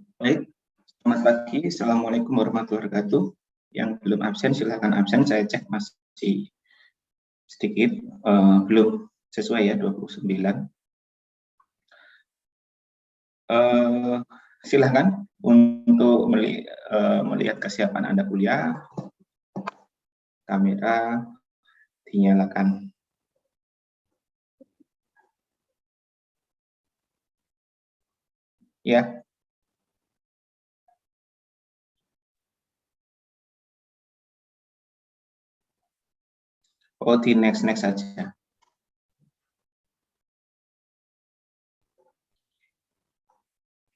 Baik, selamat pagi. Assalamualaikum warahmatullahi wabarakatuh. Yang belum absen silakan absen. Saya cek masih sedikit, belum sesuai ya 29. Silahkan untuk melihat kesiapan Anda kuliah. Kamera dinyalakan. Ya. Oh, di next saja.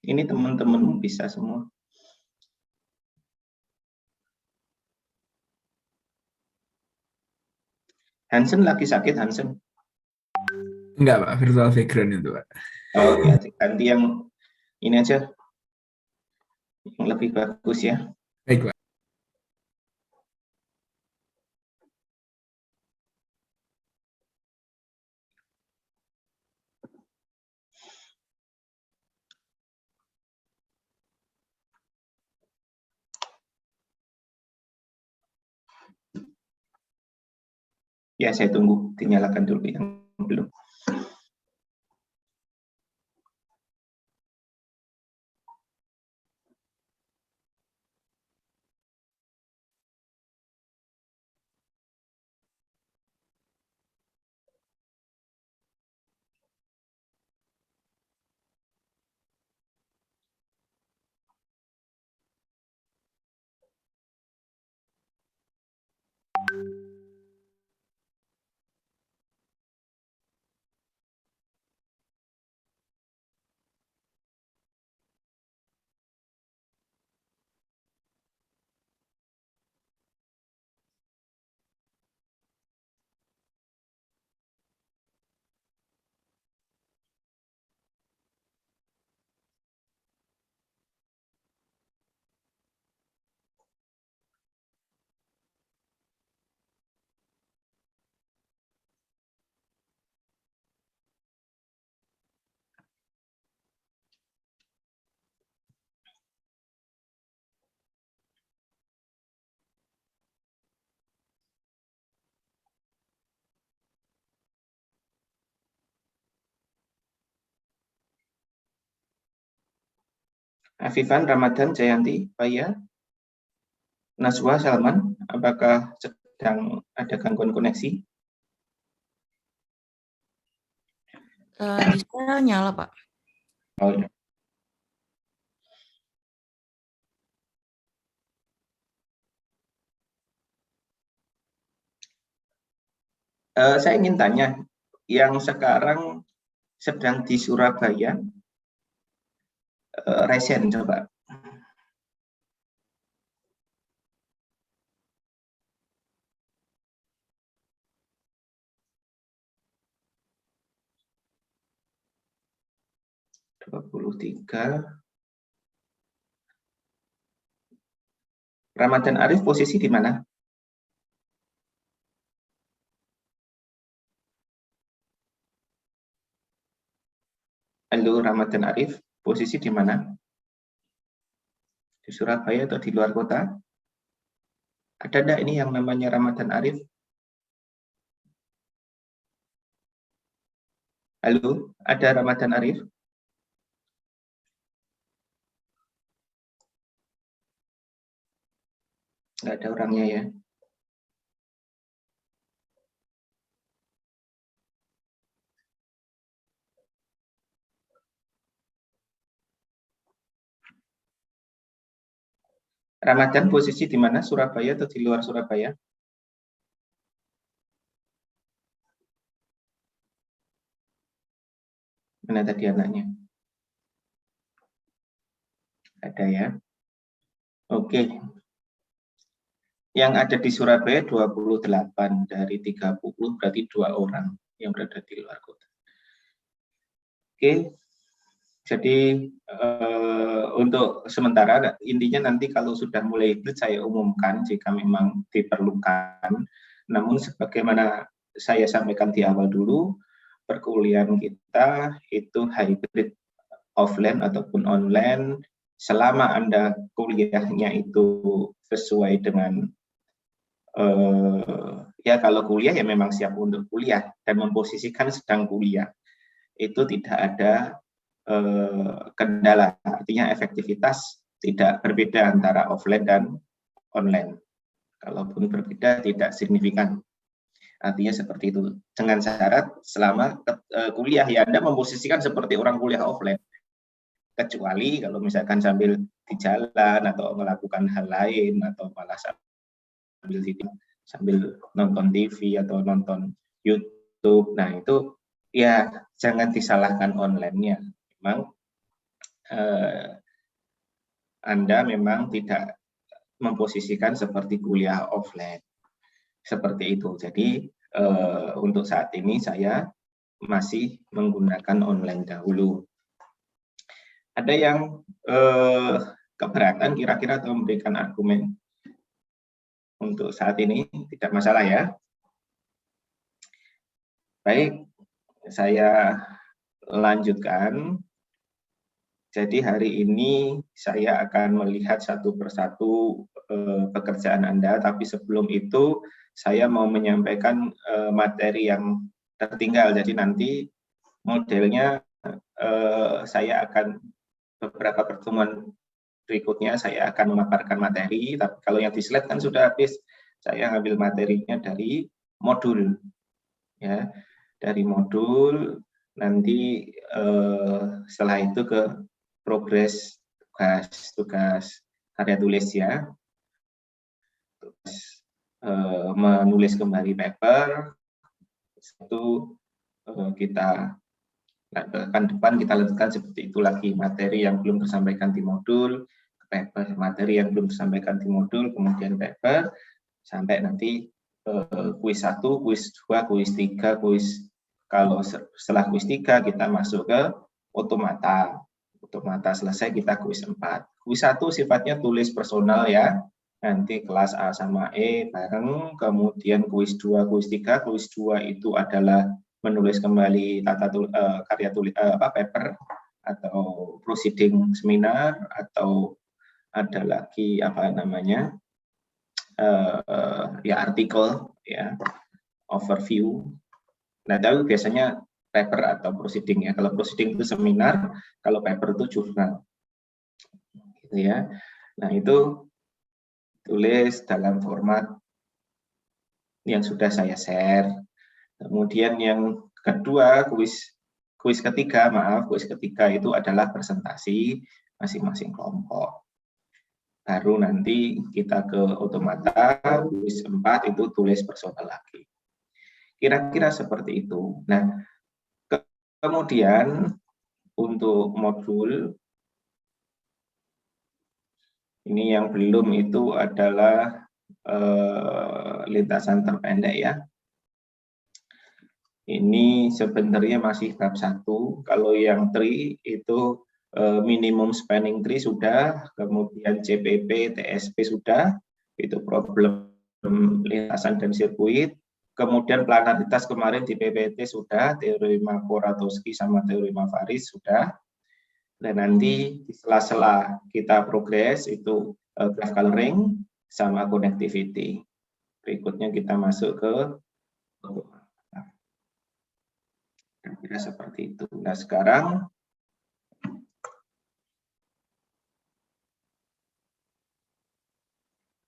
Ini teman-teman bisa semua. Hansen lagi sakit, Hansen? Enggak, Pak. Virtual background itu, Pak. Oh, ya, ganti yang ini aja, yang lebih bagus ya. Baik, Pak. Ya, saya tunggu dinyalakan dulu yang belum. Afifan, Ramadan, Jayanti, Paya, Naswa, Salman, apakah sedang ada gangguan koneksi? Di saya nyala, Pak. Oh ya. Saya ingin tanya, yang sekarang sedang di Surabaya, resen coba. (23) Ramadan Arif posisi di mana? Halo Ramadan Arif, posisi di mana? Di Surabaya atau di luar kota? Ada enggak ini yang namanya Ramadan Arif? Halo, ada Ramadan Arif? Nggak ada orangnya ya. Ramadan posisi di mana? Surabaya atau di luar Surabaya? Mana tadi anaknya? Ada ya. Oke. Yang ada di Surabaya 28 dari 30, berarti 2 orang yang berada di luar kota. Oke. Jadi untuk sementara intinya nanti kalau sudah mulai hybrid saya umumkan jika memang diperlukan. Namun sebagaimana saya sampaikan di awal dulu, perkuliahan kita itu hybrid offline ataupun online selama Anda kuliahnya itu sesuai dengan ya kalau kuliah ya memang siap untuk kuliah dan memposisikan sedang kuliah, itu tidak ada kendala, artinya efektivitas tidak berbeda antara offline dan online. Kalaupun berbeda tidak signifikan. Artinya seperti itu. Dengan syarat selama kuliah ya Anda memposisikan seperti orang kuliah offline. Kecuali kalau misalkan sambil di jalan atau melakukan hal lain atau malah sambil nonton TV atau nonton YouTube. Nah, itu ya jangan disalahkan online-nya. Memang Anda memang tidak memposisikan seperti kuliah offline. Seperti itu. Jadi untuk saat ini saya masih menggunakan online dahulu. Ada yang keberatan kira-kira atau memberikan argumen? Untuk saat ini tidak masalah ya. Baik, saya lanjutkan. Jadi hari ini saya akan melihat satu persatu pekerjaan Anda, tapi sebelum itu saya mau menyampaikan materi yang tertinggal. Jadi nanti modelnya saya akan beberapa pertemuan berikutnya saya akan memaparkan materi, tapi kalau yang di slide kan sudah habis. Saya ambil materinya dari modul, ya, dari modul. Nanti setelah itu ke progres tugas karya tulis ya, menulis kembali paper. Itu kita pekan depan kita lanjutkan seperti itu lagi, materi yang belum tersampaikan di modul, paper, materi yang belum tersampaikan di modul, kemudian paper, sampai nanti kuis 1, kuis 2, kuis 3, kuis, kalau setelah kuis 3 kita masuk ke otomata. Otomata selesai kita kuis 4. Kuis 1 sifatnya tulis personal ya, nanti kelas A sama E bareng, kemudian kuis 2, kuis 3, kuis 2 itu adalah menulis kembali karya tulis paper atau proceeding seminar, atau ada lagi apa namanya ya artikel ya, overview. Nah, tapi biasanya paper atau proceeding ya. Kalau proceeding itu seminar, kalau paper itu jurnal. Gitu ya. Nah, itu tulis dalam format yang sudah saya share. Kemudian yang kedua, kuis ketiga itu adalah presentasi masing-masing kelompok. Baru nanti kita ke otomata, kuis 4 itu tulis personal lagi. Kira-kira seperti itu. Nah, kemudian untuk modul ini yang belum itu adalah lintasan terpendek ya. Ini sebenarnya masih bab 1. Kalau yang tree itu minimum spanning tree sudah, kemudian CPP, TSP sudah, itu problem lintasan dan sirkuit. Kemudian planaritas kemarin di PPT sudah, teorema Poratowski sama teorema Faris sudah. Dan nanti di sela-sela kita progres itu graph coloring sama connectivity. Berikutnya kita masuk ke kira-kira seperti itu. Nah, sekarang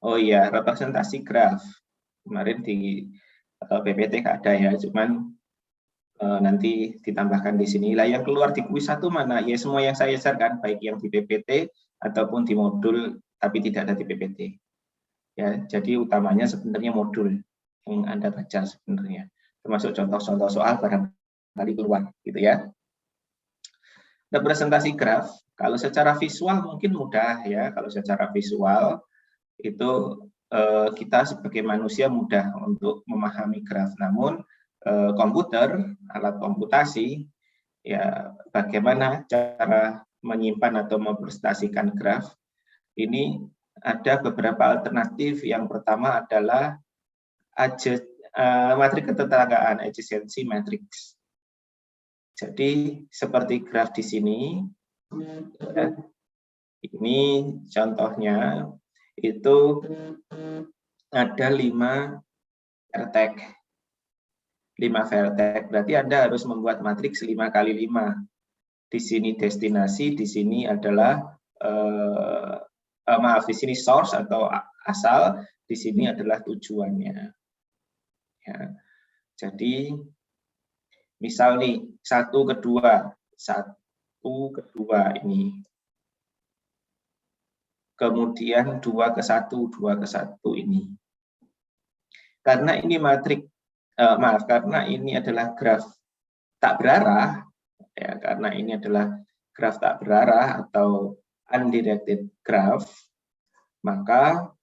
oh iya, representasi graf. Kemarin di PPT nggak ada ya, cuman nanti ditambahkan di sini. Lah yang keluar di kuis 1 mana? Ya semua yang saya sharekan, baik yang di PPT ataupun di modul, tapi tidak ada di PPT. Ya, jadi utamanya sebenarnya modul yang Anda baca sebenarnya. Termasuk contoh-contoh soal barangkali keluar, gitu ya. Representasi graf, kalau secara visual mungkin mudah ya. Kalau secara visual itu kita sebagai manusia mudah untuk memahami graf. Namun komputer, alat komputasi, ya bagaimana cara menyimpan atau mempresentasikan graf, ini ada beberapa alternatif. Yang pertama adalah matriks ketetanggaan, adjacency matrix. Jadi seperti graf di sini, Ini contohnya itu ada 5 vertex. 5 vertex, berarti Anda harus membuat matriks 5 kali 5. Di sini destinasi, di sini adalah maaf, di sini source atau asal, di sini adalah tujuannya. Ya. Jadi misal nih 1 ke 2, 1 ke 2 ini. Kemudian 2 ke 1, 2 ke 1 ini. Karena ini matriks, karena ini adalah graf tak berarah, ya, karena ini adalah graf tak berarah atau undirected graph, maka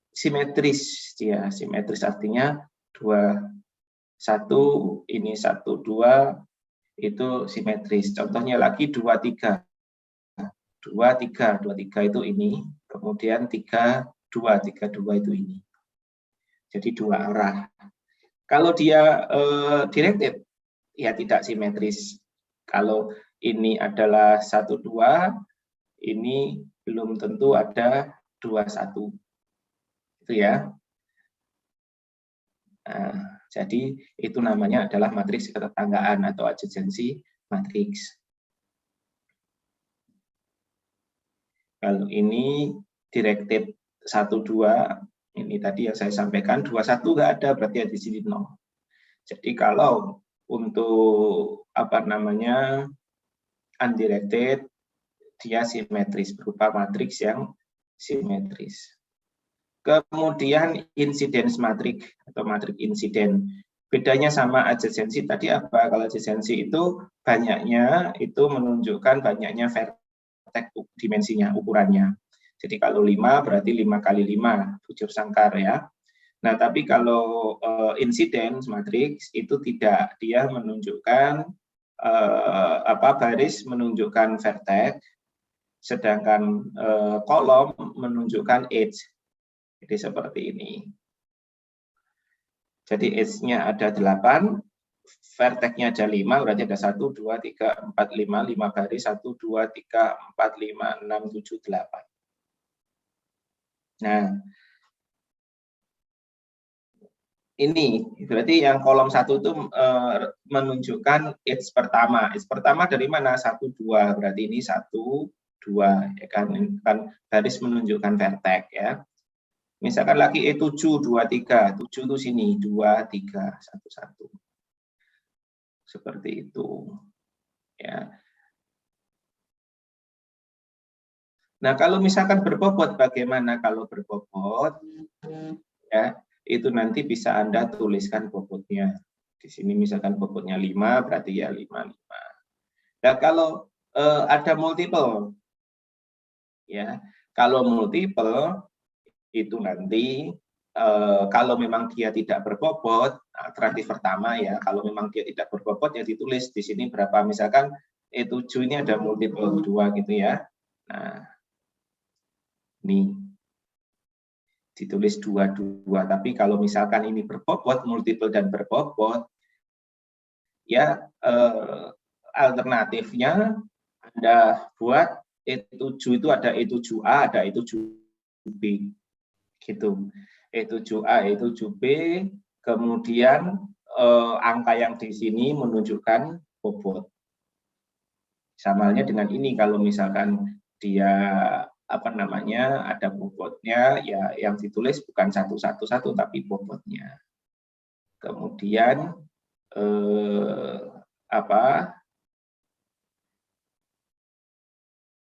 simetris, ya, simetris artinya 2, 1, ini 1, 2, itu simetris. Contohnya lagi 2, 3. 2, 3, 2, 3 itu ini, kemudian 3, 2, 3, 2 itu ini. Jadi 2 arah. Kalau dia directed, ya tidak simetris. Kalau ini adalah 1, 2, ini belum tentu ada 2, 1. Itu ya. Nah, jadi itu namanya adalah matriks ketetanggaan atau adjacency matriks. Kalau ini directed 1, 2, ini tadi yang saya sampaikan, 2, 1 nggak ada, berarti di sini 0. Jadi kalau untuk undirected, dia simetris, berupa matriks yang simetris. Kemudian incidence matrix atau matriks insiden. Bedanya sama adjacency tadi apa? Kalau adjacency itu banyaknya, itu menunjukkan banyaknya vertex dimensinya, ukurannya. Jadi kalau 5 berarti 5 kali 5, bujur sangkar ya. Nah, tapi kalau incidence matrix itu tidak, dia menunjukkan baris menunjukkan vertex, sedangkan kolom menunjukkan edge. Jadi seperti ini. Jadi edge-nya ada 8, vertex-nya ada 5, berarti ada 1, 2, 3, 4, 5, 5 baris, 1, 2, 3, 4, 5, 6, 7, 8. Nah, ini berarti yang kolom 1 itu menunjukkan edge pertama. Edge pertama dari mana? 1, 2, berarti ini 1, 2, ya kan? Baris menunjukkan vertex ya. Misalkan lagi E7, 2, 3. 7 itu sini, 2, 3, 1, 1. Seperti itu. Ya. Nah, kalau misalkan berbobot, bagaimana kalau berbobot? Ya, itu nanti bisa Anda tuliskan bobotnya. Di sini misalkan bobotnya 5, berarti ya 5, 5. Nah, kalau ada multiple, ya, kalau multiple, itu nanti kalau memang dia tidak berbobot, alternatif pertama ya, kalau memang dia tidak berbobot ya ditulis di sini berapa, misalkan E7 ini ada multiple 2 gitu ya. Nah, ini ditulis 2, 2, tapi kalau misalkan ini berbobot, multiple dan berbobot, ya alternatifnya Anda buat E7 itu ada E7A, ada E7B. Gitu. E7A, E7B, kemudian angka yang di sini menunjukkan bobot. Sama halnya dengan ini, kalau misalkan dia ada bobotnya, ya yang ditulis bukan 111 tapi bobotnya. Kemudian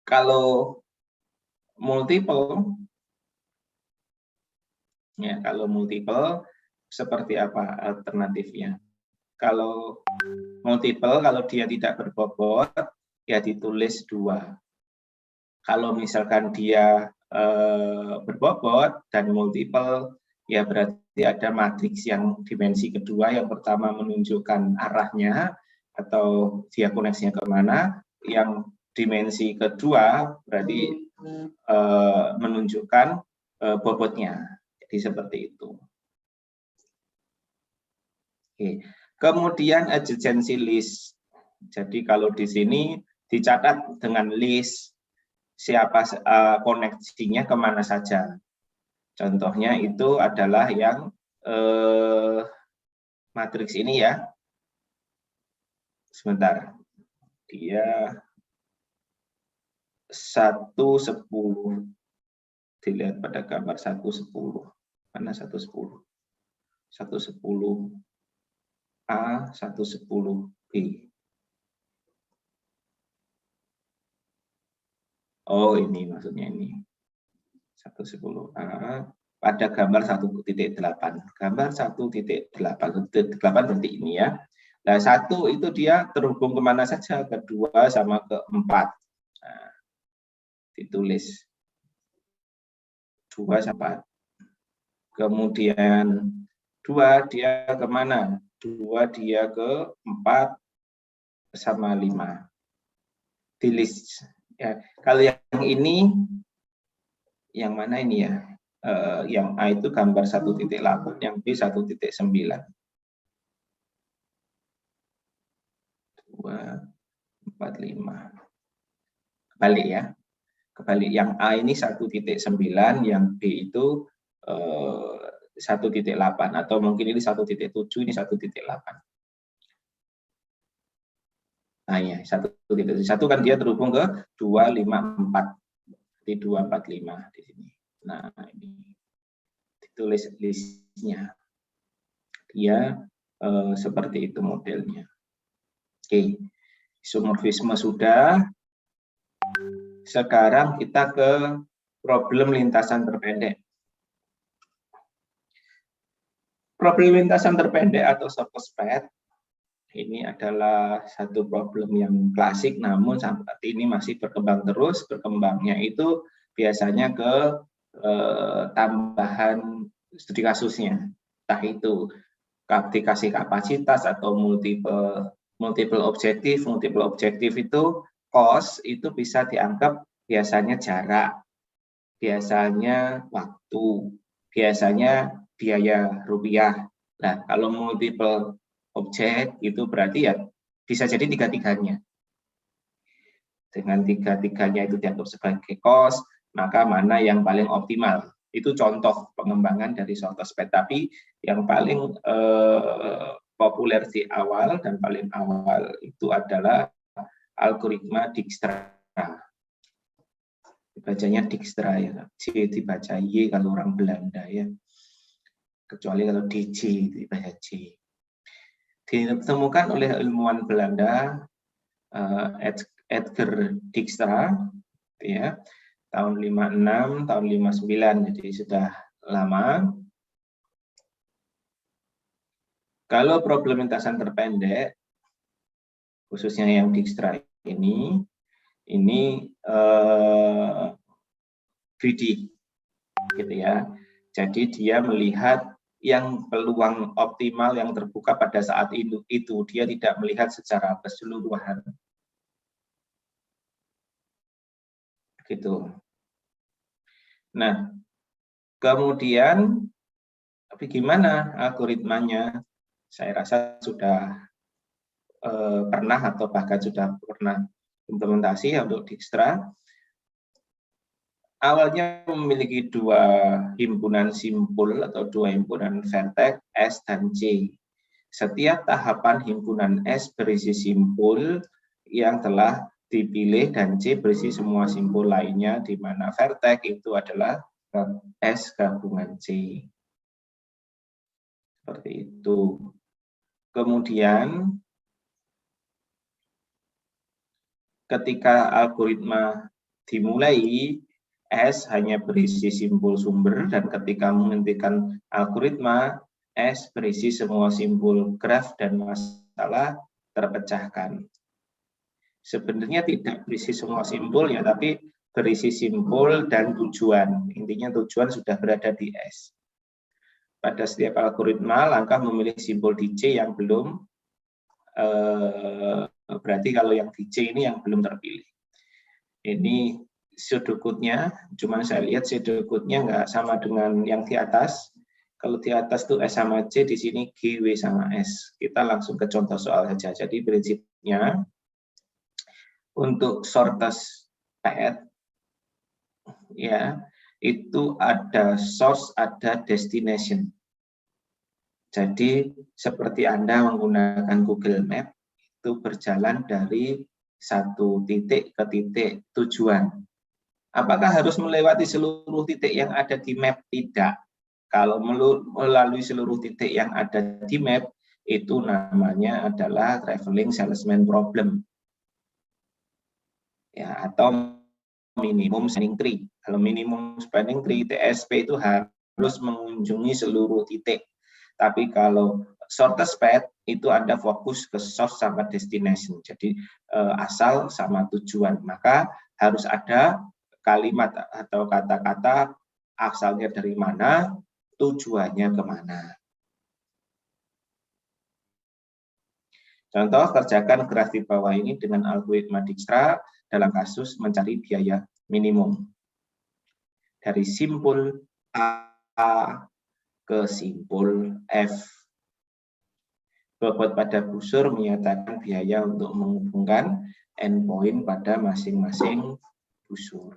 kalau multiple, ya, kalau multiple seperti apa alternatifnya? Kalau multiple, kalau dia tidak berbobot, ya ditulis 2. Kalau misalkan dia berbobot dan multiple, ya berarti ada matriks yang dimensi kedua. Yang pertama menunjukkan arahnya atau dia koneksinya kemana. Yang dimensi kedua berarti menunjukkan bobotnya. Jadi seperti itu. Oke. Kemudian adjacency list. Jadi kalau di sini dicatat dengan list. siapa koneksinya kemana saja. Contohnya itu adalah yang matriks ini ya. Sebentar. Dia 1, 10. Dilihat pada gambar 1, 10. Mana 1, 10? 1, 10 A, 1, 10 B. Oh, ini maksudnya ini. 1, 10 A pada gambar 1.8. Gambar 1.8. 1.8 berarti ini ya. Nah, 1 itu dia terhubung kemana saja, ke 2 sama ke 4. Nah, ditulis 2 sama 4. Kemudian 2 dia kemana? 2 dia ke 4 sama 5. Di list. Ya, kalau yang ini, yang mana ini ya? Yang A itu gambar 1.8, yang B 1.9. 2, 4, 5. Kebalik ya. Kebalik, yang A ini 1.9, yang B itu 1.8, atau mungkin ini 1.7, ini 1.8. Nah ya, 1.1 kan dia terhubung ke 254. Di 245 di sini. Nah, ini ditulis listnya. Dia seperti itu modelnya. Oke, isomorfisme sudah. Sekarang kita ke problem lintasan terpendek. Problem lintasan terpendek atau shortest path ini adalah satu problem yang klasik, namun saat ini masih berkembang terus. Berkembangnya itu biasanya ke tambahan studi kasusnya, entah itu dikasih kapasitas atau multiple objektif. Multiple objektif itu cost itu bisa dianggap biasanya jarak, biasanya waktu, biasanya biaya rupiah. Nah, kalau multiple objek itu berarti ya bisa jadi tiga-tiganya. Dengan tiga-tiganya itu dianggap sebagai cost, maka mana yang paling optimal? Itu contoh pengembangan dari shortest path. Tapi yang paling populer di awal dan paling awal itu adalah algoritma Dijkstra. Dibacanya Dijkstra ya, J dibaca Y kalau orang Belanda ya. Kecuali kalau DJ dibaca J. Ditemukan oleh ilmuwan Belanda Edgar Dijkstra ya, tahun 56, tahun 59, jadi sudah lama. Kalau problem lintasan terpendek, khususnya yang Dijkstra ini greedy, gitu ya. Jadi dia melihat yang peluang optimal yang terbuka pada saat itu dia tidak melihat secara keseluruhan. Gitu. Nah, kemudian tapi gimana algoritmanya? Saya rasa sudah pernah atau bahkan sudah pernah implementasi untuk Dijkstra. Awalnya memiliki dua himpunan simpul atau dua himpunan vertex S dan C. Setiap tahapan himpunan S berisi simpul yang telah dipilih dan C berisi semua simpul lainnya, di mana vertex itu adalah S gabungan C. Seperti itu. Kemudian ketika algoritma dimulai, S hanya berisi simpul sumber, dan ketika menghentikan algoritma, S berisi semua simpul graf dan masalah terpecahkan. Sebenarnya tidak berisi semua simpul ya, tapi berisi simpul dan tujuan. Intinya tujuan sudah berada di S. Pada setiap algoritma, langkah memilih simpul di C yang belum, berarti kalau yang di C ini yang belum terpilih. Ini pseudocode-nya, cuman saya lihat pseudocode-nya nggak sama dengan yang di atas. Kalau di atas tuh S sama C, di sini G, W sama S. Kita langsung ke contoh soal saja. Jadi prinsipnya untuk shortest path ya, itu ada source, ada destination. Jadi seperti Anda menggunakan Google Map, itu berjalan dari satu titik ke titik tujuan. Apakah harus melewati seluruh titik yang ada di map? Tidak. Kalau melalui seluruh titik yang ada di map, itu namanya adalah traveling salesman problem. Ya, atau minimum spending tree. Kalau minimum spending tree, TSP itu harus mengunjungi seluruh titik. Tapi kalau shortest path itu Anda fokus ke source sama destination. Jadi asal sama tujuan. Maka harus ada kalimat atau kata-kata asalnya dari mana, tujuannya kemana. Contoh, kerjakan graf di bawah ini dengan algoritma Dijkstra dalam kasus mencari biaya minimum. Dari simpul A ke simpul F. Bobot pada busur menyatakan biaya untuk menghubungkan endpoint pada masing-masing busur.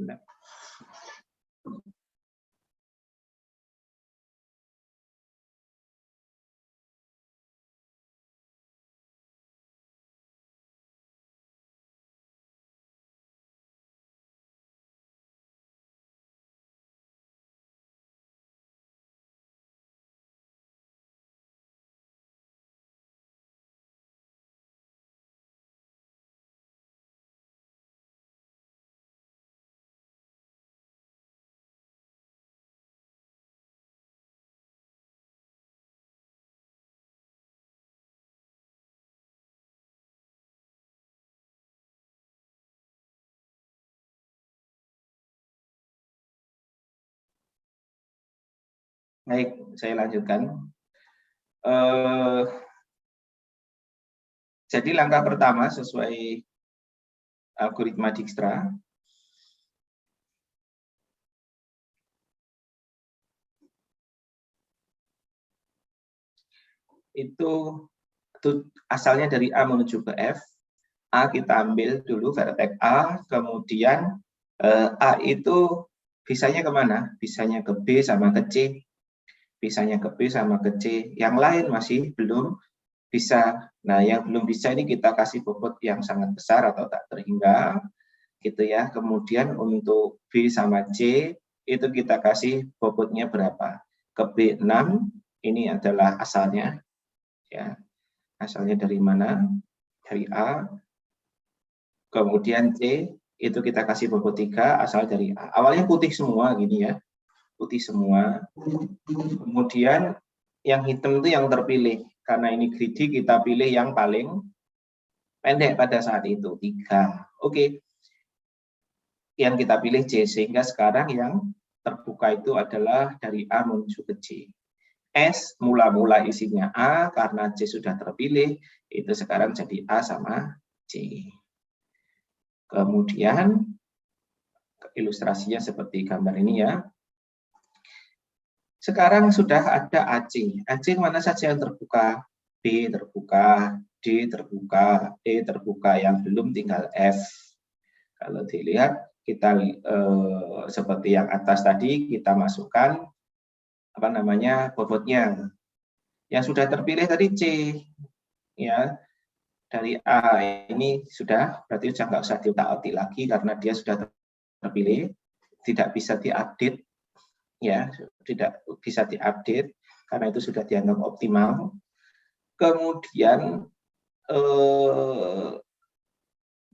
Nah. Baik, saya lanjutkan. Jadi langkah pertama sesuai algoritma Dijkstra, itu asalnya dari A menuju ke F. A kita ambil dulu vertex A, kemudian A itu bisanya kemana? Bisanya ke B sama ke C. Bisanya ke B sama ke C. Yang lain masih belum bisa. Nah, yang belum bisa ini kita kasih bobot yang sangat besar atau tak terhingga, gitu ya. Kemudian untuk B sama C itu kita kasih bobotnya berapa? Ke B6 ini adalah asalnya, ya. Asalnya dari mana? Dari A. Kemudian C itu kita kasih bobot 3 asal dari A. Awalnya putih semua gini ya. Putih semua. Kemudian yang hitam itu yang terpilih. Karena ini greedy kita pilih yang paling pendek pada saat itu, 3. Oke. Yang kita pilih C, sehingga sekarang yang terbuka itu adalah dari A menuju ke C. S mula-mula isinya A, karena C sudah terpilih, itu sekarang jadi A sama C. Kemudian ilustrasinya seperti gambar ini ya. Sekarang sudah ada AC. AC mana saja yang terbuka? B terbuka, D terbuka, E terbuka, yang belum tinggal F. Kalau dilihat kita seperti yang atas tadi kita masukkan apa namanya bobotnya. Yang sudah terpilih tadi C, ya dari A ini sudah berarti sudah nggak usah diutak-atik lagi karena dia sudah terpilih, tidak bisa diupdate, ya tidak bisa diupdate karena itu sudah dianggap optimal. Kemudian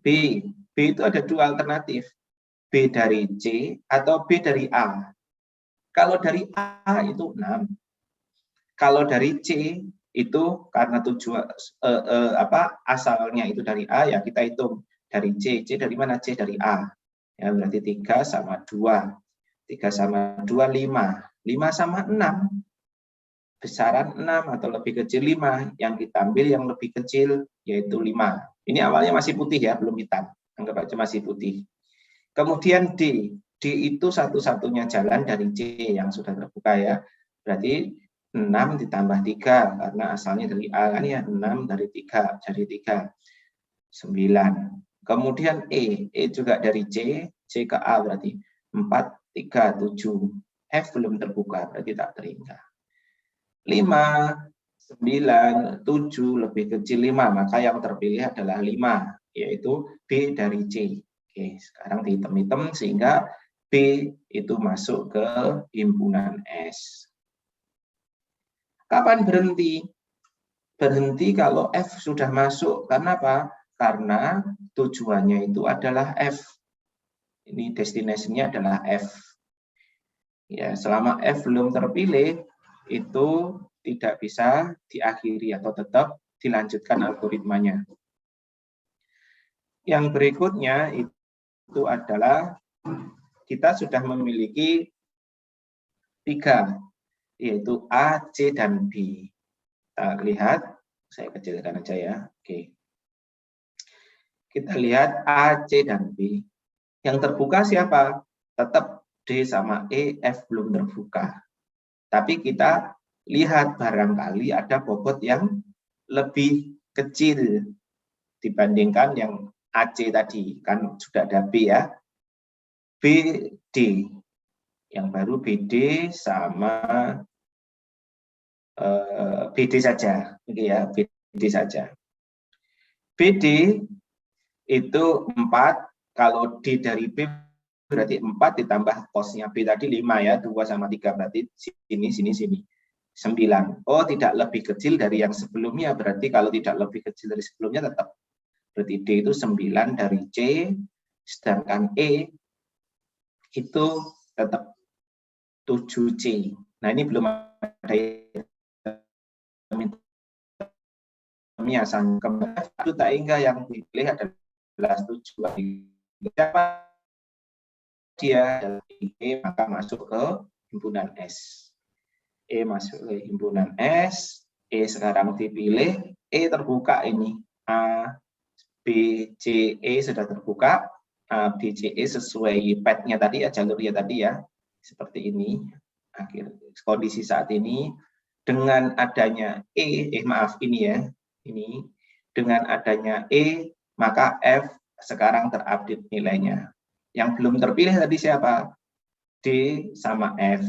B itu ada dua alternatif, B dari C atau B dari A. Kalau dari A itu 6, kalau dari C itu karena tujuan asalnya itu dari A, ya kita hitung dari C. C dari mana? C dari A. Ya, berarti 3 sama 2. 3 sama 2, 5. 5 sama 6. Besaran 6 atau lebih kecil 5. Yang kita ambil yang lebih kecil, yaitu 5. Ini awalnya masih putih ya, belum hitam. Anggap aja masih putih. Kemudian D. D itu satu-satunya jalan dari C yang sudah terbuka ya. Berarti 6 ditambah 3, karena asalnya dari A kan ya, 6 dari 3, jadi 3. 9. Kemudian E juga dari C ke A berarti 4, 3, 7. F belum terbuka, berarti tak terhingga. 5, 9, 7 lebih kecil 5, maka yang terpilih adalah 5, yaitu B dari C. Oke, sekarang dihitam-hitam sehingga B itu masuk ke himpunan S. Kapan berhenti? Berhenti kalau F sudah masuk. Karena apa? Karena tujuannya itu adalah F. Ini destinasinya adalah F. Ya, selama F belum terpilih, itu tidak bisa diakhiri atau tetap dilanjutkan algoritmanya. Yang berikutnya itu adalah kita sudah memiliki 3, yaitu A, C, dan B. Kita lihat, saya kecilkan aja ya. Oke. Kita lihat A, C, dan B. Yang terbuka siapa? Tetap D sama E, F belum terbuka. Tapi kita lihat barangkali ada bobot yang lebih kecil dibandingkan yang AC tadi. Kan sudah ada B ya. BD. Yang baru BD sama BD saja. Oke ya, BD saja. BD itu 4, kalau D dari B berarti 4 ditambah kosnya B tadi 5 ya, 2 sama 3 berarti sini. 9. Oh, tidak lebih kecil dari yang sebelumnya, berarti kalau tidak lebih kecil dari sebelumnya tetap. Berarti D itu 9 dari C, sedangkan E itu tetap 7C. Nah, ini belum ada sangkem itu tak hingga yang dipilih adalah 7. Siapa dia adalah E, maka masuk ke himpunan S. E masuk ke himpunan S, E sekarang dipilih, E terbuka ini. A, B, C, E sudah terbuka. A, B, C, E sesuai path-nya tadi ya, jalurnya tadi ya. Seperti ini. Akhir kondisi saat ini dengan adanya maaf ini ya. Ini dengan adanya E, maka F sekarang terupdate nilainya. Yang belum terpilih tadi siapa? D sama F.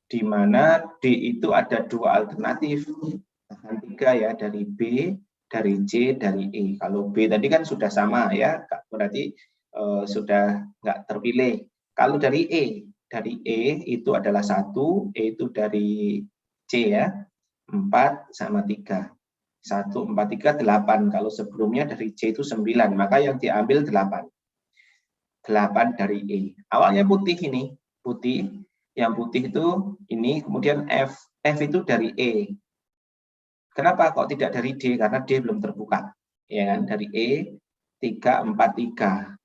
Di mana D itu ada 2 alternatif. 3 ya, dari B, dari C, dari E. Kalau B tadi kan sudah sama ya, berarti sudah nggak terpilih. Kalau dari E itu adalah 1, E itu dari C ya, 4 sama 3. 1, 4, 3, 8. Kalau sebelumnya dari C itu 9, maka yang diambil 8. 8 dari E. Awalnya putih ini, putih. Yang putih itu ini, kemudian F. F itu dari E. Kenapa kok tidak dari D? Karena D belum terbuka. Ya kan? Dari E, 3, 4, 3.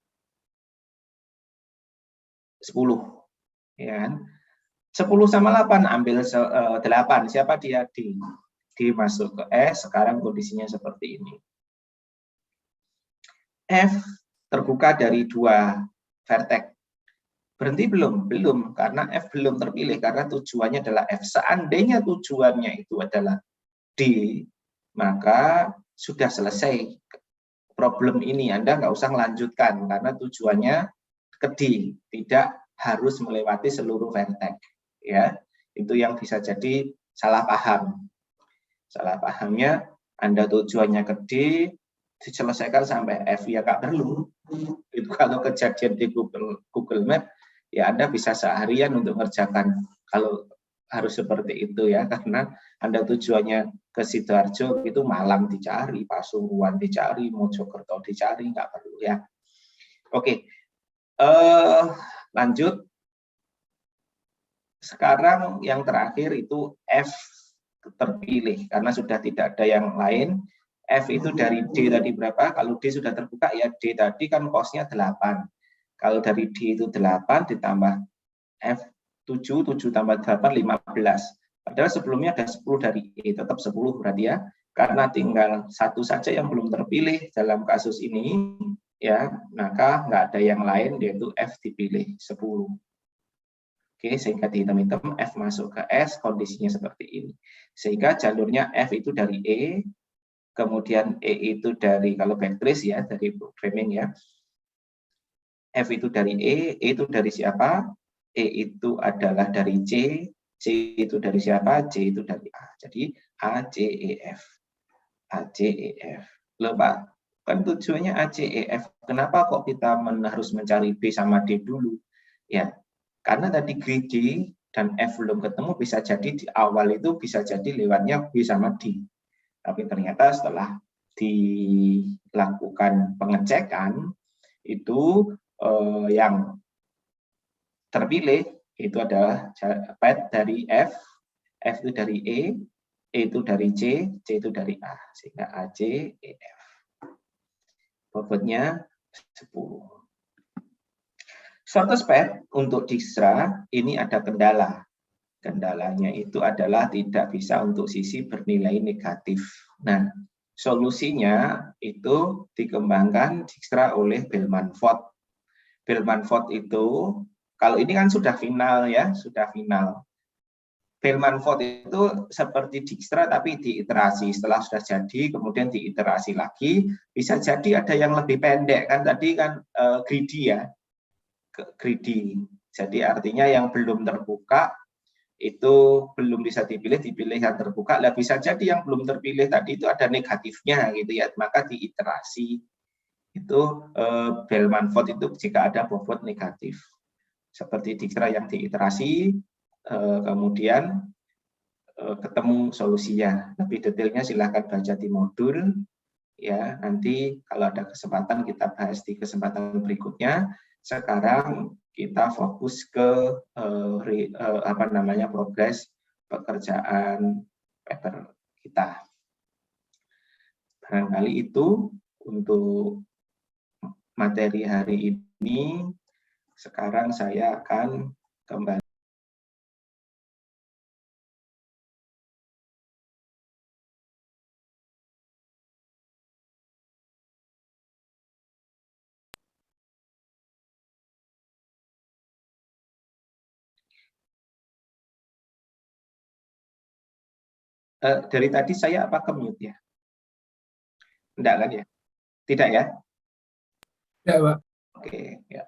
10. Ya kan? 10 sama 8, ambil 8. Siapa dia? D. D masuk ke S, sekarang kondisinya seperti ini. F terbuka dari 2 vertex. Berhenti belum? Belum, karena F belum terpilih, karena tujuannya adalah F. Seandainya tujuannya itu adalah D, maka sudah selesai problem ini. Anda nggak usah melanjutkan, karena tujuannya ke D, tidak harus melewati seluruh vertex. Ya, itu yang bisa jadi salah paham. Salah pahamnya, Anda tujuannya ke D, diselesaikan sampai F, ya nggak perlu. Itu kalau kejadian di Google Map, ya Anda bisa seharian untuk mengerjakan kalau harus seperti itu ya, karena Anda tujuannya ke Sidoarjo itu Malang dicari, Pasuruan dicari, Mojokerto dicari, nggak perlu ya. Oke, lanjut. Sekarang yang terakhir itu F terpilih karena sudah tidak ada yang lain. F itu dari D tadi berapa? Kalau D sudah terbuka ya D tadi kan kosnya 8. Kalau dari D itu 8 ditambah F 7, 7 tambah 8, 15. Padahal sebelumnya ada 10 dari E, tetap 10 berarti ya. Karena tinggal satu saja yang belum terpilih dalam kasus ini, ya, maka nggak ada yang lain, yaitu F dipilih 10. Oke, sehingga dihitam-hitam F masuk ke S, kondisinya seperti ini. Sehingga jalurnya F itu dari E, kemudian E itu dari, kalau backtrace ya, dari programming ya, F itu dari E itu dari siapa? E itu adalah dari C, C itu dari siapa? C itu dari A. Jadi A, C, E, F. A, C, E, F. Loh Pak, kan tujuannya A, C, E, F. Kenapa kok kita harus mencari B sama D dulu? Ya, karena tadi D dan F belum ketemu, bisa jadi di awal itu bisa jadi lewatnya B sama D. Tapi ternyata setelah dilakukan pengecekan, itu yang terpilih itu adalah path dari F, F itu dari E itu dari C, C itu dari A, sehingga A, C, E, F. Bobotnya 10. Shortest path untuk Dijkstra ini ada kendala. Kendalanya itu adalah tidak bisa untuk sisi bernilai negatif. Nah, solusinya itu dikembangkan Dijkstra oleh Bellman-Ford. Bellman-Ford itu, kalau ini kan sudah final ya, sudah final. Bellman-Ford itu seperti Dijkstra tapi diiterasi. Setelah sudah jadi, kemudian diiterasi lagi. Bisa jadi ada yang lebih pendek, kan tadi kan greedy ya, greedy. Jadi artinya yang belum terbuka, itu belum bisa dipilih yang terbuka. Lah bisa jadi yang belum terpilih tadi itu ada negatifnya gitu ya, maka diiterasi. Itu Bellman-Ford itu jika ada bobot negatif. Seperti Dijkstra yang diiterasi, kemudian ketemu solusinya. Lebih detailnya silahkan baca di modul. Ya, nanti kalau ada kesempatan kita bahas di kesempatan berikutnya. Sekarang kita fokus ke progres pekerjaan paper kita. Barangkali itu untuk materi hari ini. Sekarang saya akan kembali. Dari tadi saya apa ke-mute ya? Enggak kan ya? Tidak ya? Ya, Pak. Oke, ya.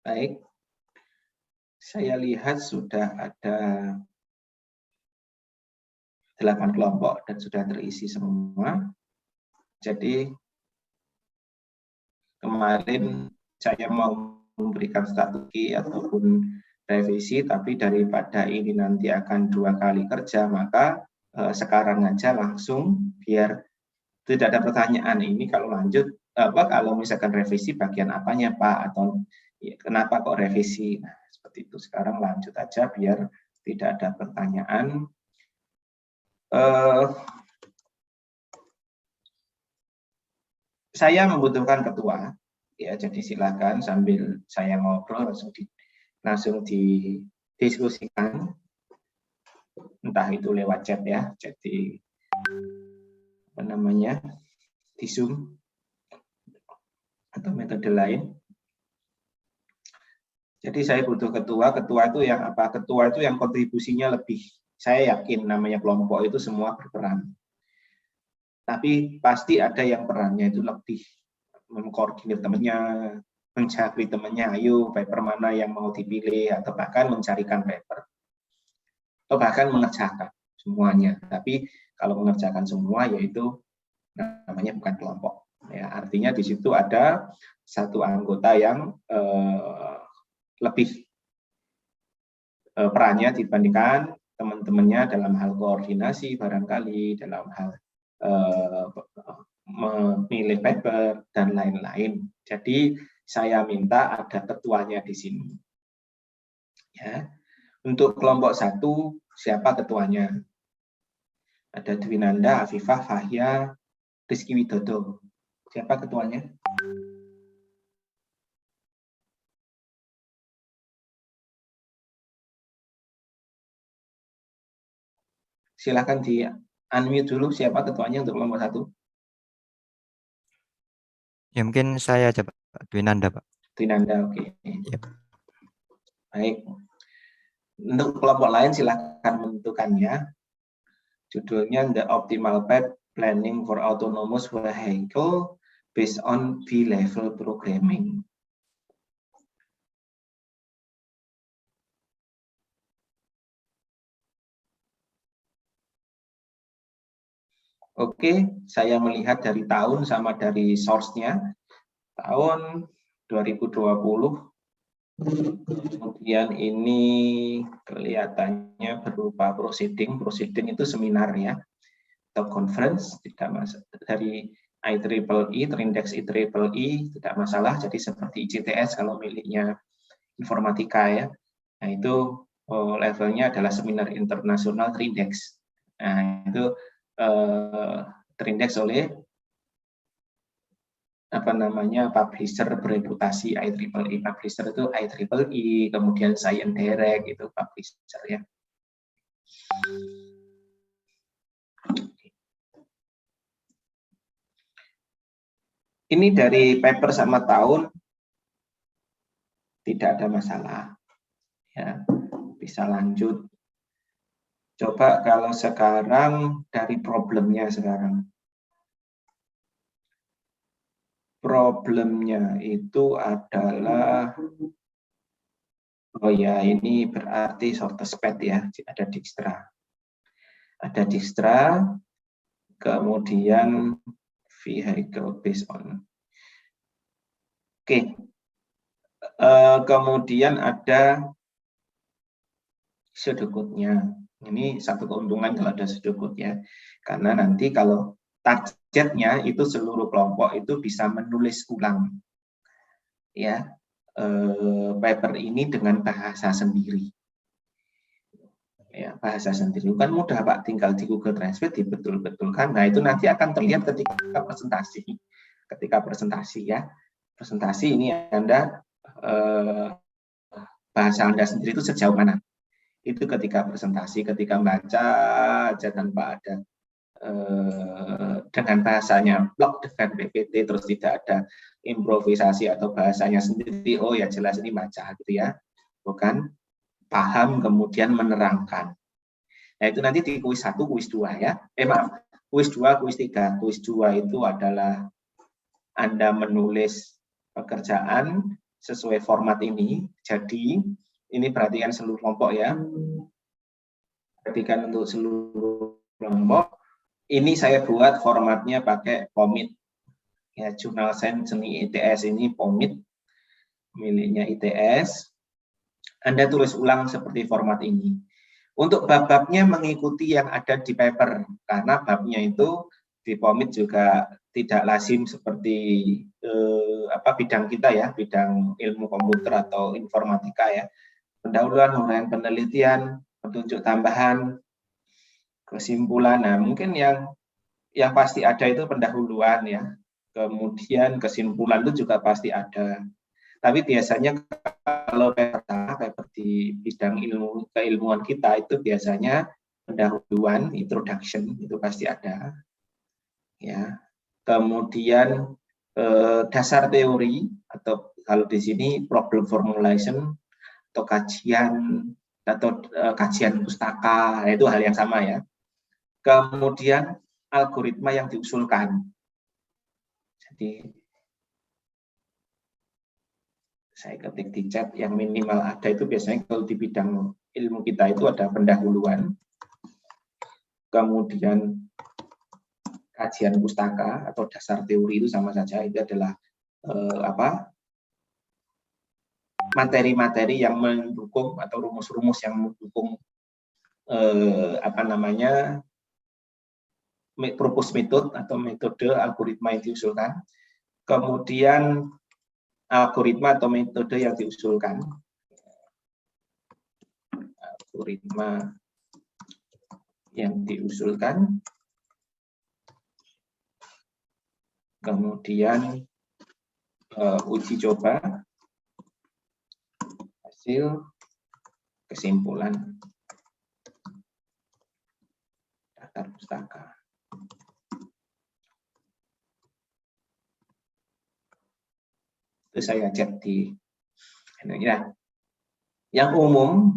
Baik, saya lihat sudah ada 8 kelompok dan sudah terisi semua. Jadi kemarin saya mau memberikan strategi ataupun revisi, tapi daripada ini nanti akan 2 kali kerja, maka sekarang aja langsung biar tidak ada pertanyaan ini kalau lanjut kalau misalkan revisi bagian apanya Pak, atau ya, kenapa kok revisi. Nah, seperti itu. Sekarang lanjut aja biar tidak ada pertanyaan. Saya membutuhkan ketua, ya, jadi silakan sambil saya ngobrol langsung didiskusikan, entah itu lewat chat ya, jadi di Zoom atau metode lain. Jadi saya butuh ketua itu yang apa? Ketua itu yang kontribusinya lebih. Saya yakin namanya kelompok itu semua berperan. Tapi pasti ada yang perannya itu lebih mengkoordinir temannya, mencari temannya, ayo paper mana yang mau dipilih, atau bahkan mencarikan paper. atau bahkan mengerjakan semuanya. Tapi kalau mengerjakan semua yaitu namanya bukan kelompok. Ya, artinya di situ ada satu anggota yang lebih perannya dibandingkan teman-temannya dalam hal koordinasi barangkali, dalam hal memilih paper dan lain-lain. Jadi saya minta ada ketuanya di sini. Ya. Untuk kelompok 1 siapa ketuanya? Ada Dwinanda, Afifah, Fahya, Rizky Widodo. Siapa ketuanya? Silakan di unmute dulu siapa ketuanya untuk kelompok 1. Ya mungkin saya aja Pak, Dwinanda Pak. Dwinanda, oke. Ya. Baik. Untuk kelompok lain silakan menentukannya. Judulnya The Optimal Path Planning for Autonomous Vehicle Based on B-Level Programming. Oke, saya melihat dari tahun sama dari source-nya. Tahun 2020. Kemudian ini kelihatannya berupa proceeding. Proceeding itu seminar ya, atau conference, tidak masalah. Dari IEEE, Terindex IEEE, tidak masalah. Jadi seperti ICTS kalau miliknya informatika ya. Nah itu levelnya adalah seminar internasional Terindex. Nah itu Terindex oleh publisher bereputasi IEEE. Publisher itu IEEE, kemudian Science Direct itu publisher ya. Ini dari paper sama tahun tidak ada masalah ya, bisa lanjut. Coba kalau sekarang dari problemnya sekarang. Problemnya itu adalah, oh ya ini berarti shortest path ya, ada Dijkstra. Ada Dijkstra, kemudian vehicle based on. Oke, kemudian ada pseudocode-nya. Ini satu keuntungan kalau ada pseudocode ya, karena nanti kalau targetnya itu seluruh kelompok itu bisa menulis ulang ya paper ini dengan bahasa sendiri. Ya, bahasa sendiri kan mudah Pak, tinggal di Google Translate dibetul-betulkan. Nah itu nanti akan terlihat ketika presentasi. Ketika presentasi ya, presentasi ini Anda bahasa Anda sendiri itu sejauh mana? Itu ketika presentasi, ketika baca aja tanpa ada dengan bahasanya blok dengan PPT, terus tidak ada improvisasi atau bahasanya sendiri. Oh ya jelas ini baca gitu ya, bukan paham kemudian menerangkan. Nah itu nanti di kuis 1, kuis 2 ya. Maaf, kuis 2, kuis 3. Kuis 2 itu adalah Anda menulis pekerjaan sesuai format ini. Jadi ini perhatikan seluruh kelompok ya. Perhatikan untuk seluruh kelompok. Ini saya buat formatnya pakai POMIT. Ya, Jurnal Sains Seni ITS ini POMIT miliknya ITS. Anda tulis ulang seperti format ini. Untuk bab-babnya mengikuti yang ada di paper, karena babnya itu di POMIT juga tidak lazim seperti bidang kita ya, bidang ilmu komputer atau informatika ya. Pendahuluan, uraian penelitian, petunjuk tambahan, kesimpulan. Nah, mungkin yang pasti ada itu pendahuluan ya. Kemudian kesimpulan itu juga pasti ada. Tapi biasanya kalau paper di bidang ilmu keilmuan kita itu biasanya pendahuluan, introduction itu pasti ada. Ya. Kemudian dasar teori atau kalau di sini problem formulation atau kajian pustaka, itu hal yang sama ya. Kemudian algoritma yang diusulkan. Jadi saya ketik di chat yang minimal ada itu biasanya kalau di bidang ilmu kita itu ada pendahuluan, kemudian kajian pustaka atau dasar teori itu sama saja, itu adalah materi-materi yang mendukung atau rumus-rumus yang mendukung propose method atau metode algoritma yang diusulkan. Kemudian algoritma atau metode yang diusulkan. Algoritma yang diusulkan. Kemudian uji coba, hasil, kesimpulan, daftar pustaka. Itu saya cek di ya. Yang umum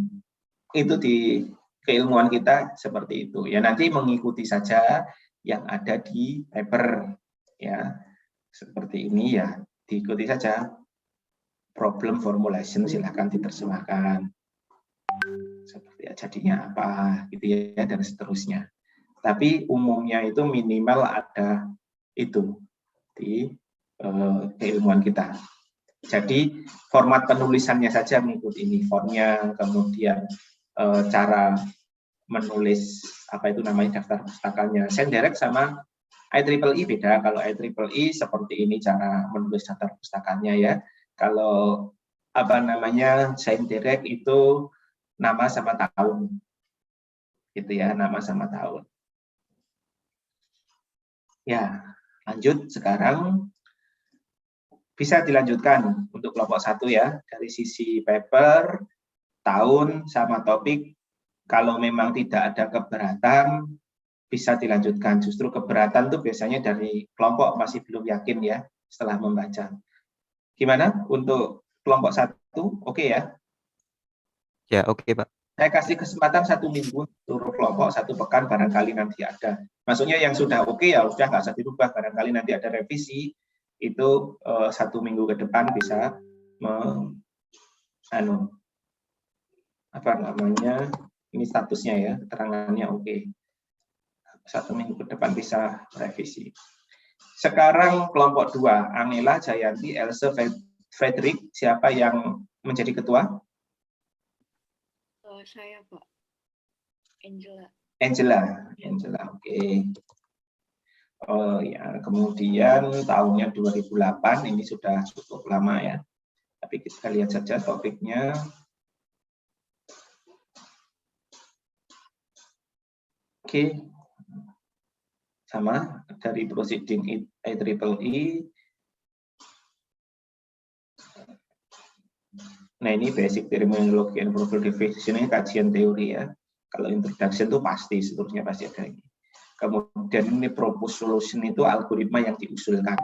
itu di keilmuan kita seperti itu. Ya nanti mengikuti saja yang ada di paper ya. Seperti ini ya, diikuti saja. Problem formulation silahkan diterjemahkan. Seperti ya, jadinya apa gitu ya dan seterusnya. Tapi umumnya itu minimal ada itu di keilmuan kita. Jadi format penulisannya saja mengikuti ini, fontnya, kemudian cara menulis apa itu namanya daftar pustakanya. Sendirect sama IEEE beda. Kalau IEEE seperti ini cara menulis daftar pustakanya ya. Kalau apa namanya Sendirect itu nama sama tahun, gitu ya, nama sama tahun. Ya, lanjut sekarang. Bisa dilanjutkan untuk kelompok 1 ya, dari sisi paper, tahun, sama topik. Kalau memang tidak ada keberatan, bisa dilanjutkan. Justru keberatan itu biasanya dari kelompok masih belum yakin ya, setelah membaca. Gimana untuk kelompok 1? Oke ya? Ya, oke, Pak. Saya kasih kesempatan 1 minggu seluruh kelompok, 1 pekan barangkali nanti ada. Maksudnya yang sudah oke ya udah nggak usah dirubah, barangkali nanti ada revisi. Itu 1 minggu ke depan bisa ini statusnya ya, keterangannya oke. 1 minggu ke depan bisa revisi. Sekarang kelompok 2, Angela, Jayanti, Else, Frederick, siapa yang menjadi ketua? Saya, Pak. Angela, oke. Oh ya, kemudian tahunnya 2008, ini sudah cukup lama ya. Tapi kita lihat saja topiknya. Oke. Sama dari proceeding IEEE. Nah, ini basic terminology and probable definition, ini kajian teori ya. Kalau introduction itu pasti, seterusnya pasti ada ini. Kemudian ini proposed solution itu algoritma yang diusulkan.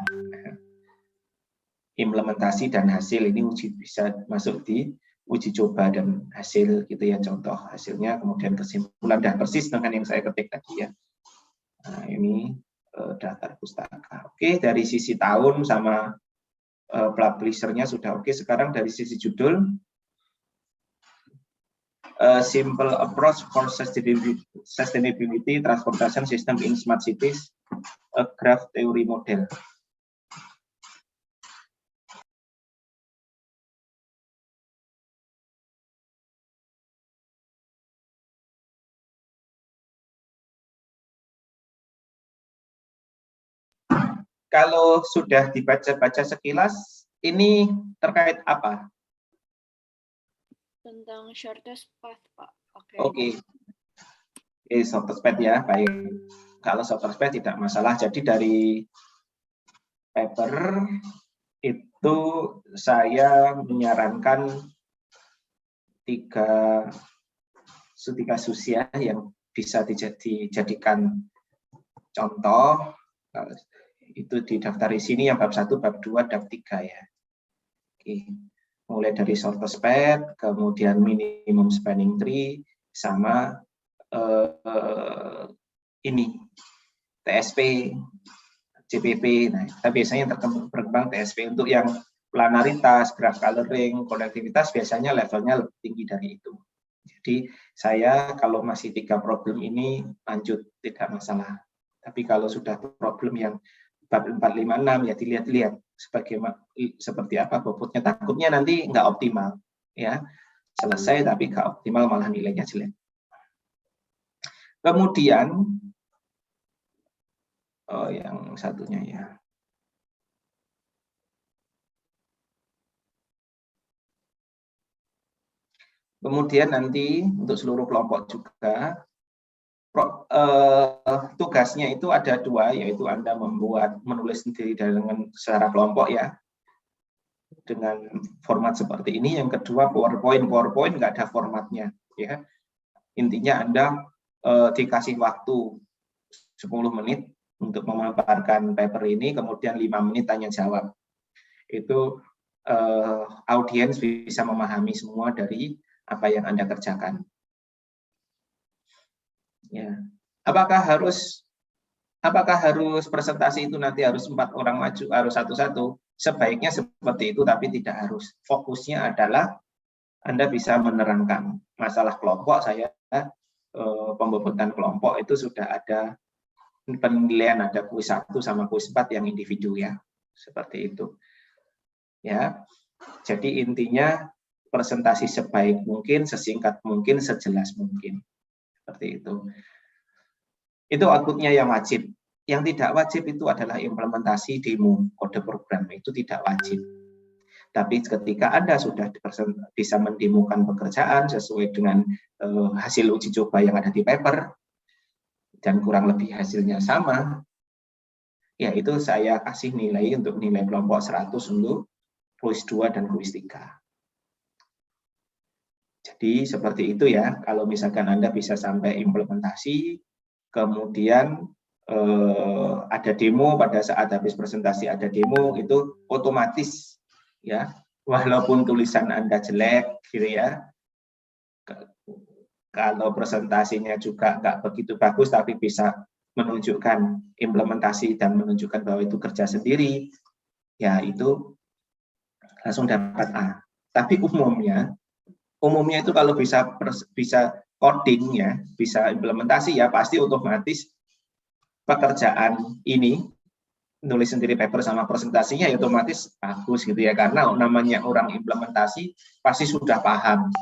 Implementasi dan hasil ini bisa masuk di uji coba dan hasil gitu ya, contoh hasilnya, kemudian kesimpulan dan persis dengan yang saya ketik tadi ya. Nah, ini daftar pustaka. Oke, dari sisi tahun sama publisher-nya sudah oke. Sekarang dari sisi judul, simple approach for sustainability transportation system in smart cities, a graph theory model. Kalau sudah dibaca-baca sekilas, ini terkait apa? Tentang shortest path, Pak. Oke. Shortest path ya, baik. Kalau shortest path tidak masalah. Jadi dari paper itu saya menyarankan 3 kasus ya yang bisa dijadikan contoh. Itu didaftari sini yang bab 1, bab 2, bab 3 ya. Oke. Mulai dari shortest path, kemudian minimum spanning tree, sama ini TSP, CPP. Nah, kita biasanya berkembang TSP untuk yang planaritas, graph coloring, konektivitas biasanya levelnya lebih tinggi dari itu. Jadi saya kalau masih 3 problem ini lanjut, tidak masalah. Tapi kalau sudah problem yang bab 4, 5, 6 ya dilihat-lihat seperti apa bobotnya. Takutnya nanti nggak optimal. Ya, selesai tapi nggak optimal malah nilainya jelek. Kemudian yang satunya ya. Kemudian nanti untuk seluruh kelompok juga tugasnya itu ada 2, yaitu Anda menulis sendiri dengan secara kelompok ya, dengan format seperti ini. Yang kedua PowerPoint nggak ada formatnya ya. Intinya Anda dikasih waktu 10 menit untuk memaparkan paper ini, kemudian 5 menit tanya jawab. Itu audiens bisa memahami semua dari apa yang Anda kerjakan. Ya. Apakah harus presentasi itu nanti harus 4 orang maju, harus satu-satu? Sebaiknya seperti itu, tapi tidak harus. Fokusnya adalah Anda bisa menerangkan masalah kelompok. Saya pembobotan kelompok itu sudah ada penilaian, ada kuis 1 sama kuis 4 yang individu ya. Seperti itu. Ya. Jadi intinya presentasi sebaik mungkin, sesingkat mungkin, sejelas mungkin. Seperti itu. Itu outputnya yang wajib. Yang tidak wajib itu adalah implementasi demo kode program. Itu tidak wajib. Tapi ketika Anda sudah bisa mendemokan pekerjaan sesuai dengan hasil uji coba yang ada di paper, dan kurang lebih hasilnya sama, ya itu saya kasih nilai untuk nilai kelompok 100 untuk kuis 2 dan kuis 3. Jadi seperti itu ya, kalau misalkan Anda bisa sampai implementasi, kemudian ada demo, pada saat habis presentasi ada demo, itu otomatis ya, walaupun tulisan Anda jelek gitu ya, kalau presentasinya juga nggak begitu bagus, tapi bisa menunjukkan implementasi dan menunjukkan bahwa itu kerja sendiri, ya itu langsung dapat A. Tapi umumnya itu kalau bisa coding ya, bisa implementasi ya, pasti otomatis pekerjaan ini nulis sendiri paper sama presentasinya ya otomatis bagus gitu ya, karena namanya orang implementasi pasti sudah paham.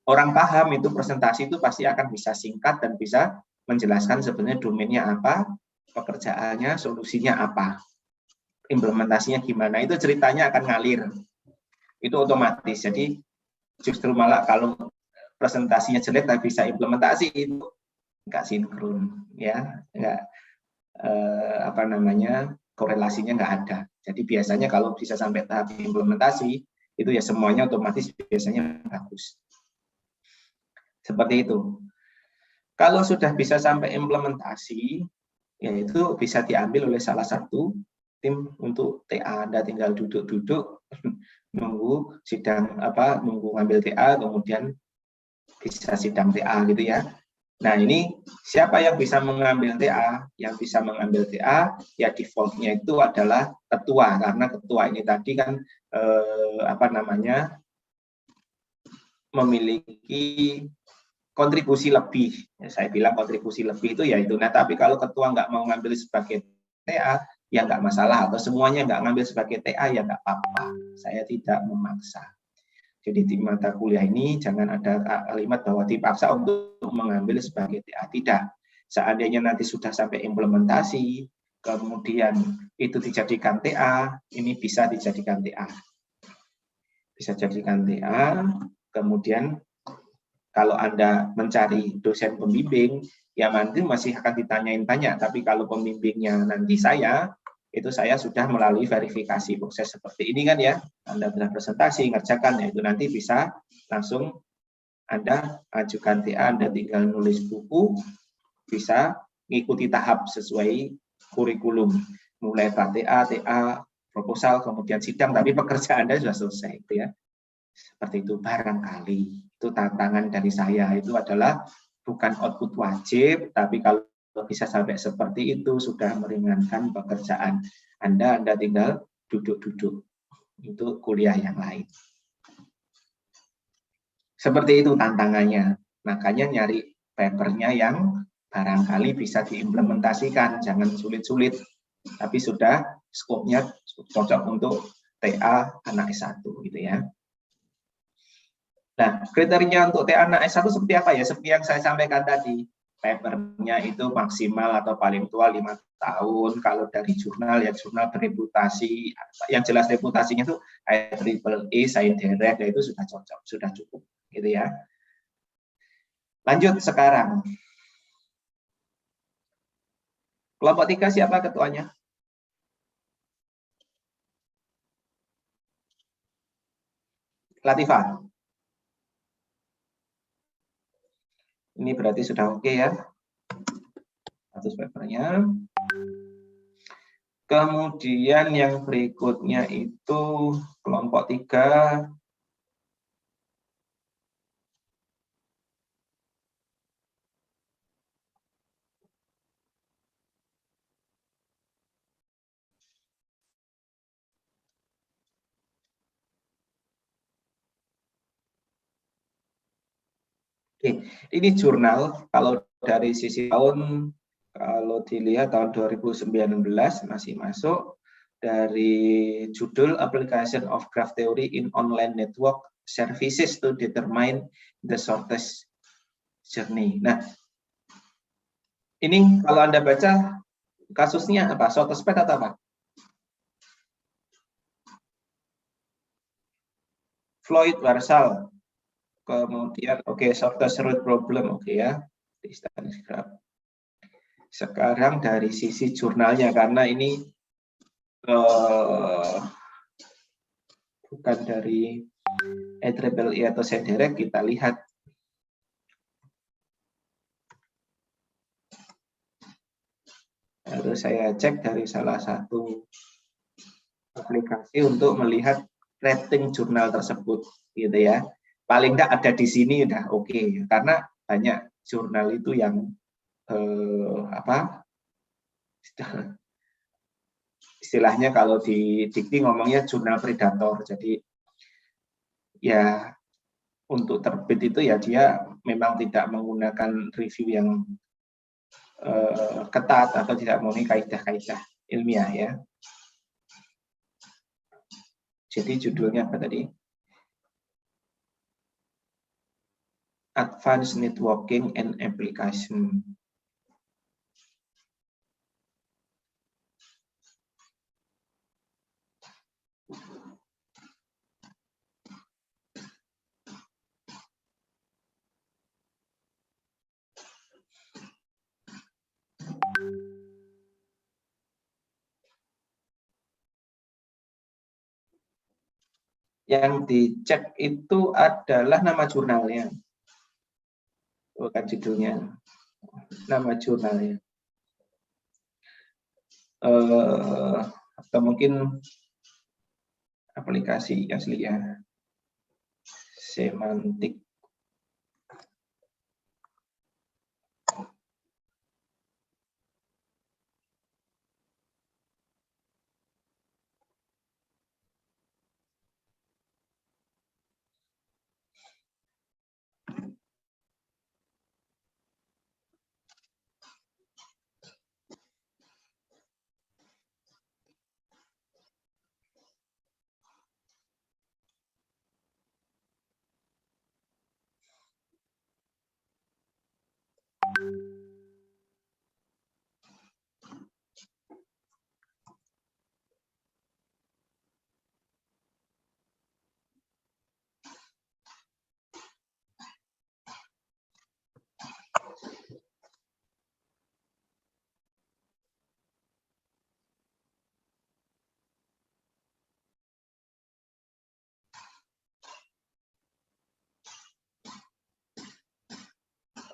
Orang paham itu presentasi itu pasti akan bisa singkat dan bisa menjelaskan sebenarnya domainnya apa, pekerjaannya, solusinya apa, implementasinya gimana, itu ceritanya akan ngalir. Itu otomatis. Jadi justru malah kalau presentasinya jelek tapi bisa implementasi itu nggak sinkron ya, nggak korelasinya nggak ada. Jadi biasanya kalau bisa sampai tahap implementasi itu ya semuanya otomatis biasanya bagus. Seperti itu. Kalau sudah bisa sampai implementasi, ya itu bisa diambil oleh salah satu tim untuk TA. Anda tinggal duduk-duduk nunggu nunggu ngambil TA, kemudian bisa sidang TA gitu ya. Nah ini siapa yang bisa mengambil TA? Yang bisa mengambil TA ya defaultnya itu adalah ketua, karena ketua ini tadi kan memiliki kontribusi lebih. Ya, saya bilang kontribusi lebih itu ya itu. Nah tapi kalau ketua nggak mau ngambil sebagai TA ya nggak masalah, atau semuanya nggak ngambil sebagai TA ya nggak apa-apa. Saya tidak memaksa. Jadi di mata kuliah ini jangan ada kalimat bahwa dipaksa untuk mengambil sebagai TA. Tidak. Seandainya nanti sudah sampai implementasi, kemudian itu dijadikan TA, ini bisa dijadikan TA. Bisa jadikan TA, kemudian kalau Anda mencari dosen pembimbing, ya nanti masih akan ditanyain banyak. Tapi kalau pembimbingnya nanti itu saya sudah melalui verifikasi proses seperti ini kan ya. Anda sudah presentasi, ngerjakan, ya itu nanti bisa langsung Anda ajukan TA, Anda tinggal nulis buku, bisa mengikuti tahap sesuai kurikulum. Mulai KTA, TA, proposal, kemudian sidang, tapi pekerjaan Anda sudah selesai. Gitu ya. Seperti itu barangkali. Itu tantangan dari saya, itu adalah bukan output wajib, tapi kalau bisa sampai seperti itu sudah meringankan pekerjaan Anda tinggal duduk-duduk untuk kuliah yang lain. Seperti itu tantangannya. Makanya nyari papernya yang barangkali bisa diimplementasikan, jangan sulit-sulit, tapi sudah skopnya cocok untuk TA anak S1 gitu ya. Nah, kriteria untuk TA anak S1 seperti apa ya? Seperti yang saya sampaikan tadi, papernya itu maksimal atau paling tua 5 tahun. Kalau dari jurnal ya jurnal bereputasi, yang jelas reputasinya itu IEEE, SciDirect, itu sudah cocok, sudah cukup gitu ya. Lanjut sekarang. Kelompok 3 siapa ketuanya? Latifah. Ini berarti sudah oke ya. Status papernya. Kemudian yang berikutnya itu kelompok 3. Oke, ini jurnal, kalau dari sisi tahun, kalau dilihat tahun 2019 masih masuk, dari judul Application of Graph Theory in Online Network Services to Determine the Shortest Journey. Nah, ini kalau Anda baca kasusnya apa? Shortest path atau apa? Floyd Warshall. Kemudian, oke, shortest route problem, oke ya, distance graph. Sekarang dari sisi jurnalnya, karena ini bukan dari IEEE atau SciDirect, kita lihat. Harus saya cek dari salah satu aplikasi untuk melihat rating jurnal tersebut, gitu ya. Paling tidak ada di sini udah oke, karena banyak jurnal itu yang istilahnya kalau di dikti ngomongnya jurnal predator. Jadi ya untuk terbit itu ya dia memang tidak menggunakan review yang ketat atau tidak memenuhi kaidah-kaidah ilmiah ya. Jadi judulnya apa tadi? Advanced Networking and Application. Yang dicek itu adalah nama jurnalnya, bukan judulnya, nama jurnalnya. Atau mungkin aplikasi asli ya, semantik.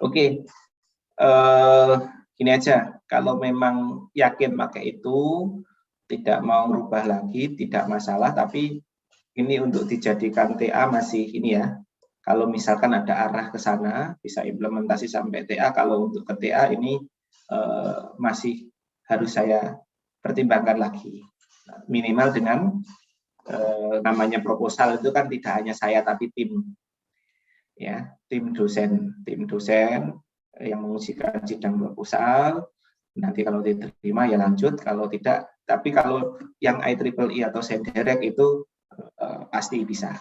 Oke, gini aja, kalau memang yakin pakai itu, tidak mau rubah lagi, tidak masalah, tapi ini untuk dijadikan TA masih ini ya, kalau misalkan ada arah ke sana, bisa implementasi sampai TA, kalau untuk ke TA ini masih harus saya pertimbangkan lagi. Minimal dengan namanya proposal itu kan tidak hanya saya, tapi tim. ya, tim dosen yang mengujikan sidang proposal. Nanti kalau diterima ya lanjut, kalau tidak, tapi kalau yang IEEE atau Senderek itu pasti bisa,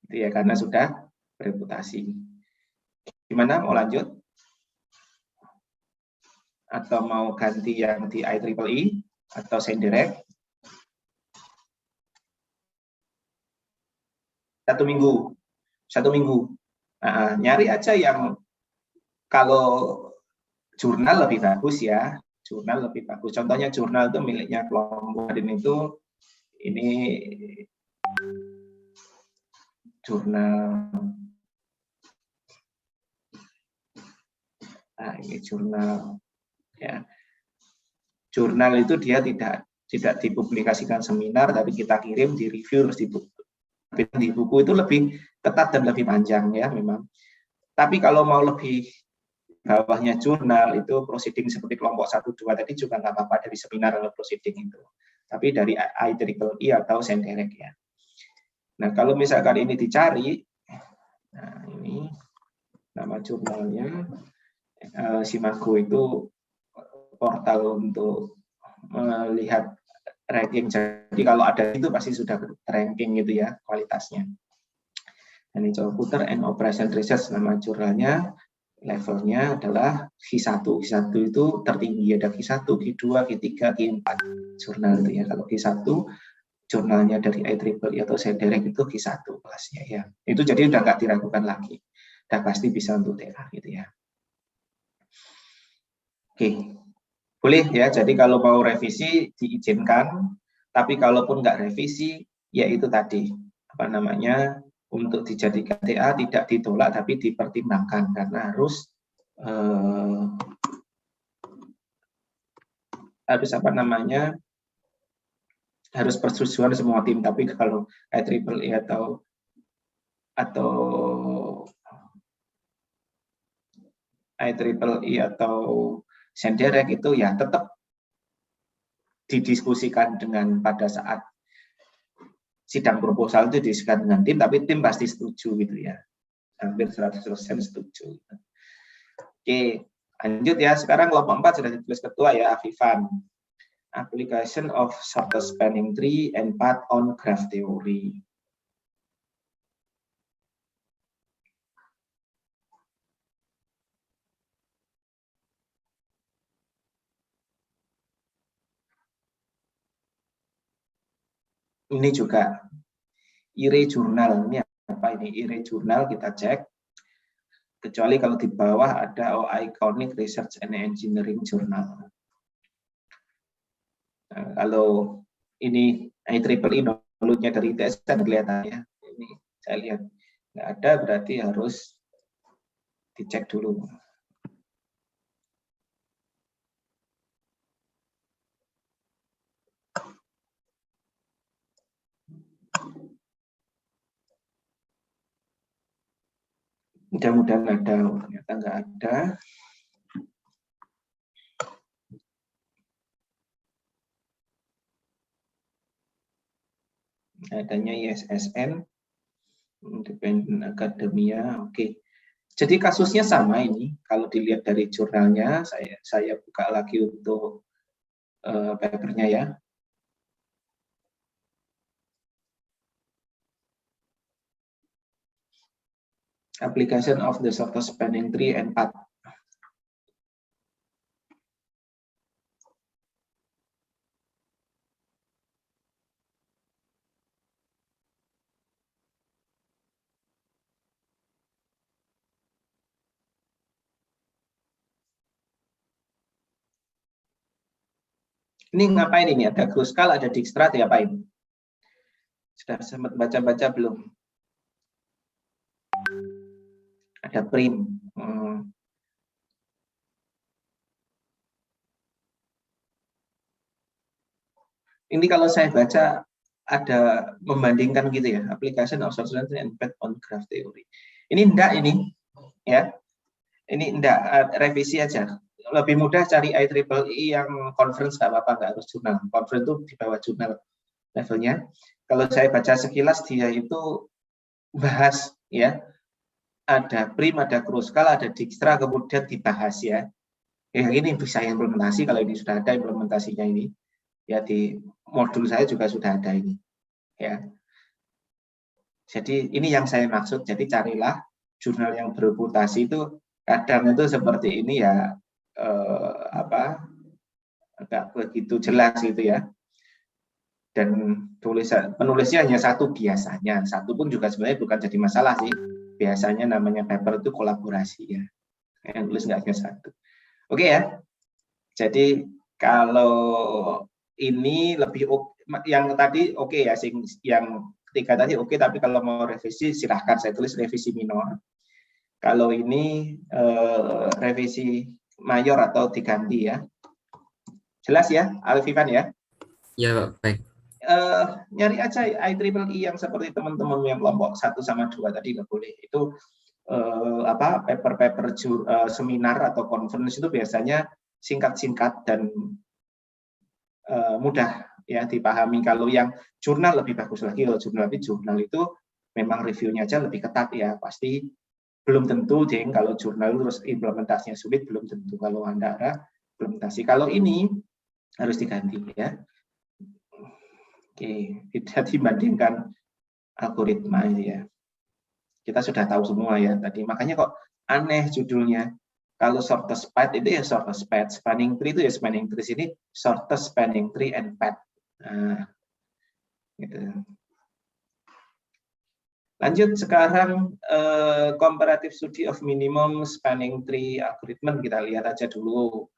itu ya, karena sudah bereputasi. Gimana, mau lanjut atau mau ganti yang di IEEE atau Senderek? 1 minggu. Nah, nyari aja yang kalau jurnal lebih bagus ya, jurnal lebih bagus. Contohnya jurnal itu miliknya kelompok itu, ini jurnal. Nah, ini jurnal ya. Jurnal itu dia tidak dipublikasikan seminar, tapi kita kirim, di review, terus di buku itu lebih ketat dan lebih panjang ya memang. Tapi kalau mau lebih bawahnya jurnal itu proceeding seperti kelompok 1, 2 tadi juga nggak apa-apa dari seminar atau proceeding itu. Tapi dari IEEE atau Senderek ya. Nah, kalau misalkan ini dicari, nah ini nama jurnalnya, Simago itu portal untuk melihat ranking. Jadi kalau ada itu pasti sudah ranking gitu ya kualitasnya. Ini Computer and Operation Research nama jurnalnya, levelnya adalah Q1. Q1 itu tertinggi, ada Q1, Q2, Q3, Q4 jurnal itu ya. Kalau Q1 jurnalnya dari IEEE atau Senderek itu Q1 kelasnya ya. Itu jadi udah nggak diragukan lagi. Udah pasti bisa untuk TA gitu ya. Oke. Boleh ya, jadi kalau mau revisi diizinkan, tapi kalaupun nggak revisi, ya itu tadi, apa namanya, untuk dijadikan TA tidak ditolak, tapi dipertimbangkan, karena harus apa namanya, harus persetujuan semua tim. Tapi kalau IEEE atau IEEE atau Senderek itu ya tetap didiskusikan dengan pada saat sidang proposal itu didiskusikan dengan tim, tapi tim pasti setuju gitu ya, hampir 100% setuju. Oke, lanjut ya. Sekarang kelompok 4 sudah ditulis ketua ya, Afifan. Application of shortest spanning tree and path on graph theory. Ini juga IRE jurnal. Ini apa ini? IRE jurnal kita cek. Kecuali kalau di bawah ada Iconic Research and Engineering Journal. Nah, kalau ini IEEE downloadnya dari ITS kan kelihatan ya. Ini saya lihat nggak ada, berarti harus dicek dulu. Mudah-mudahan ada, ternyata nggak ada. Adanya ISSN, Independent Academia, oke. Jadi kasusnya sama ini, kalau dilihat dari jurnalnya, saya buka lagi untuk papernya ya. Application of the shortest spanning tree and path. Ini ngapain ini? Ada Kruskal, ada Dijkstra, diapain? Sudah sempat baca-baca belum? Ada Prim. Ini kalau saya baca ada membandingkan gitu ya, application of shortest spanning and path on graph theory. Ini enggak ini, ya. Ini enggak, revisi aja. Lebih mudah cari IEEE yang conference, nggak apa-apa, nggak harus jurnal. Conference itu di bawah jurnal levelnya. Kalau saya baca sekilas dia itu bahas ya ada prim, ada kruskal, ada dijkstra, kemudian dibahas ya. Ini bisa implementasi kalau ini sudah ada implementasinya ini. Ya di modul saya juga sudah ada ini. Ya. Jadi ini yang saya maksud. Jadi carilah jurnal yang berreputasi itu kadang itu seperti ini ya agak begitu jelas gitu ya. Dan penulisnya hanya satu biasanya. Satu pun juga sebenarnya bukan jadi masalah sih. Biasanya namanya paper itu kolaborasi ya. Yang tulis nggak hanya satu. Oke ya. Jadi kalau ini lebih yang tadi oke ya, yang ketiga tadi oke, tapi kalau mau revisi silahkan saya tulis revisi minor. Kalau ini revisi mayor atau diganti ya. Jelas ya, Alfivan ya? Ya, baik. Nyari aja IEEE yang seperti teman-teman yang kelompok 1 sama 2 tadi nggak boleh. Itu paper-paper seminar atau conference itu biasanya singkat-singkat dan mudah ya dipahami. Kalau yang jurnal lebih bagus lagi. Kalau jurnal itu memang reviewnya aja lebih ketat ya. Pasti belum tentu, Jeng, kalau jurnal terus implementasinya sulit, belum tentu. Kalau Anda ada implementasi. Kalau ini harus diganti ya. Oke, tidak dibandingkan algoritma ini ya. Kita sudah tahu semua ya tadi. Makanya kok aneh judulnya. Kalau shortest path itu ya shortest path, spanning tree itu ya spanning tree, ini shortest spanning tree and path. Nah, gitu. Lanjut sekarang comparative study of minimum spanning tree algorithm, kita lihat aja dulu.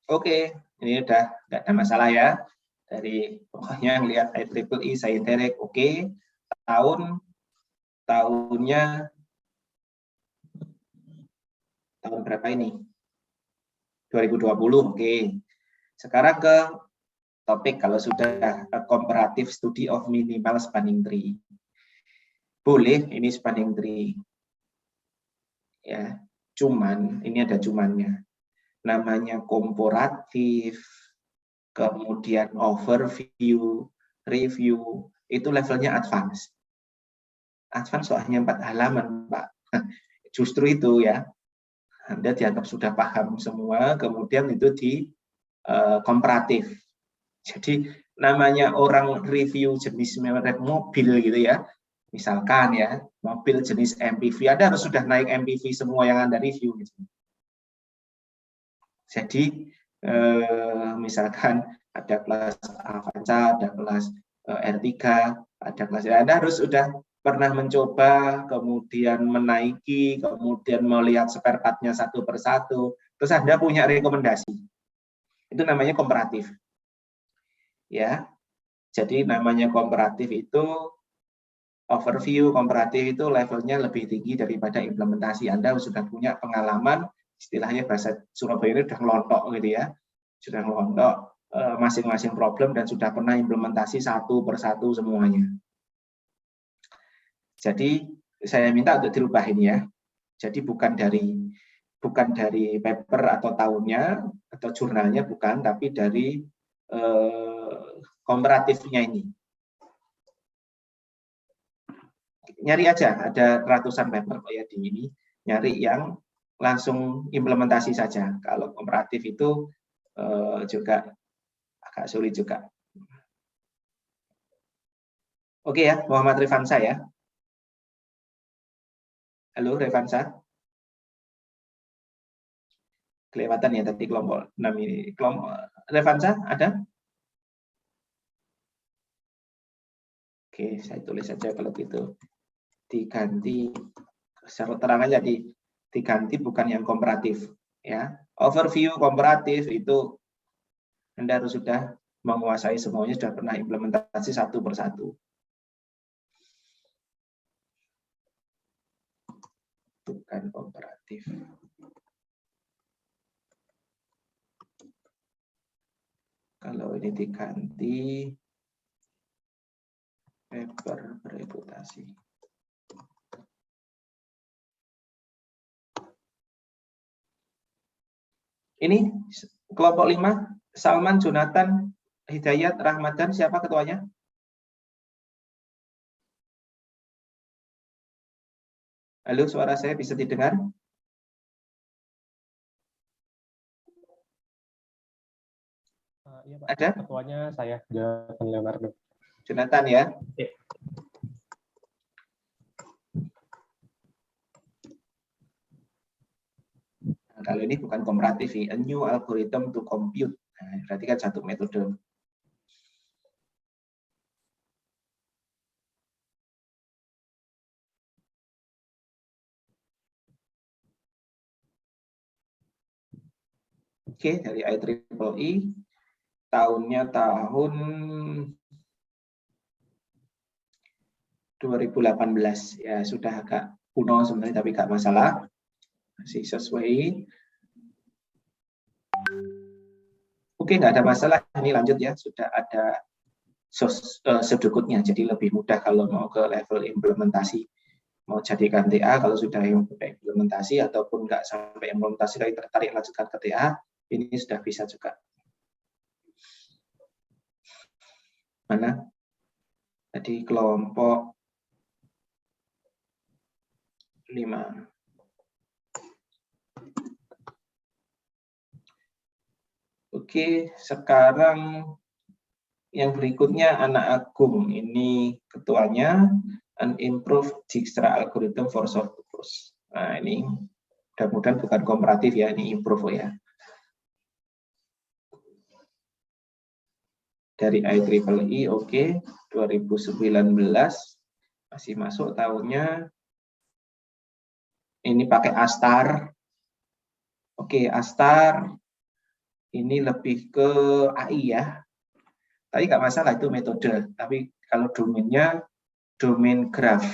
Oke, ini udah nggak ada masalah ya. Dari pokoknya lihat IEEE Scientific oke. Tahunnya tahun berapa ini? 2020 oke. Sekarang ke topik kalau sudah comparative study of minimal spanning tree. Boleh ini spanning tree. Ya, cuman ini ada cumannya. Namanya komparatif, kemudian overview, review, itu levelnya advance. Advance soalnya 4 halaman, Pak. Justru itu ya. Anda dianggap sudah paham semua, kemudian itu di komparatif. Jadi namanya orang review jenis merek mobil gitu ya. Misalkan ya, mobil jenis MPV, Anda harus sudah naik MPV semua yang Anda review gitu. Jadi misalkan ada kelas Avanza, ada kelas R3, ada kelas Anda harus sudah pernah mencoba, kemudian menaiki, kemudian melihat spare part-nya satu persatu, terus Anda punya rekomendasi. Itu namanya komparatif. Ya. Jadi namanya komparatif itu overview, komparatif itu levelnya lebih tinggi daripada implementasi. Anda sudah punya pengalaman, istilahnya bahasa Surabaya ini sudah ngelontok gitu ya, sudah ngelontok masing-masing problem dan sudah pernah implementasi satu persatu semuanya. Jadi saya minta untuk dirubah ini ya. Jadi bukan dari paper atau tahunnya atau jurnalnya bukan, tapi dari komparatifnya ini. Nyari aja, ada ratusan paper kok ya di ini, nyari yang langsung implementasi saja. Kalau komparatif itu juga agak sulit juga. Oke ya, Muhammad Revansa ya. Halo Revansa. Kelewatan ya tadi kelompok 6 ini. Kelompok Revansa ada? Oke, saya tulis saja kalau gitu. Diganti secara terang aja diganti bukan yang komparatif ya. Overview komparatif itu Anda harus sudah menguasai semuanya, sudah pernah implementasi satu persatu. Bukan komparatif. Kalau ini diganti paper bereputasi. Ini kelompok 5 Salman, Jonathan, Hidayat, Rahmadan, siapa ketuanya? Halo, suara saya bisa didengar? Iya, Pak. Ada? Ketuanya saya, Jonathan Leonardo. Jonathan ya. Iya. Nah, kalau ini bukan komparatif, a new algorithm to compute. Nah, berarti kan satu metode. Oke, dari IEEE, tahunnya tahun 2018. Ya, sudah agak kuno sebenarnya, tapi nggak masalah. Masih sesuai. Oke, nggak ada masalah. Ini lanjut ya, sudah ada sedukutnya, jadi lebih mudah kalau mau ke level implementasi. Mau jadikan TA, kalau sudah implementasi, ataupun nggak sampai implementasi, tapi tertarik lanjutkan ke TA, ini sudah bisa juga. Mana? Tadi kelompok 5. Oke, sekarang yang berikutnya anak Agung. Ini ketuanya, an improved Dijkstra algorithm for short purpose. Nah, ini mudah-mudahan bukan komparatif ya, ini improve ya. Dari IEEE, oke, 2019 masih masuk tahunnya. Ini pakai Astar. Oke, Astar ini lebih ke AI ya. Tapi nggak masalah, itu metode. Tapi kalau domainnya domain graph.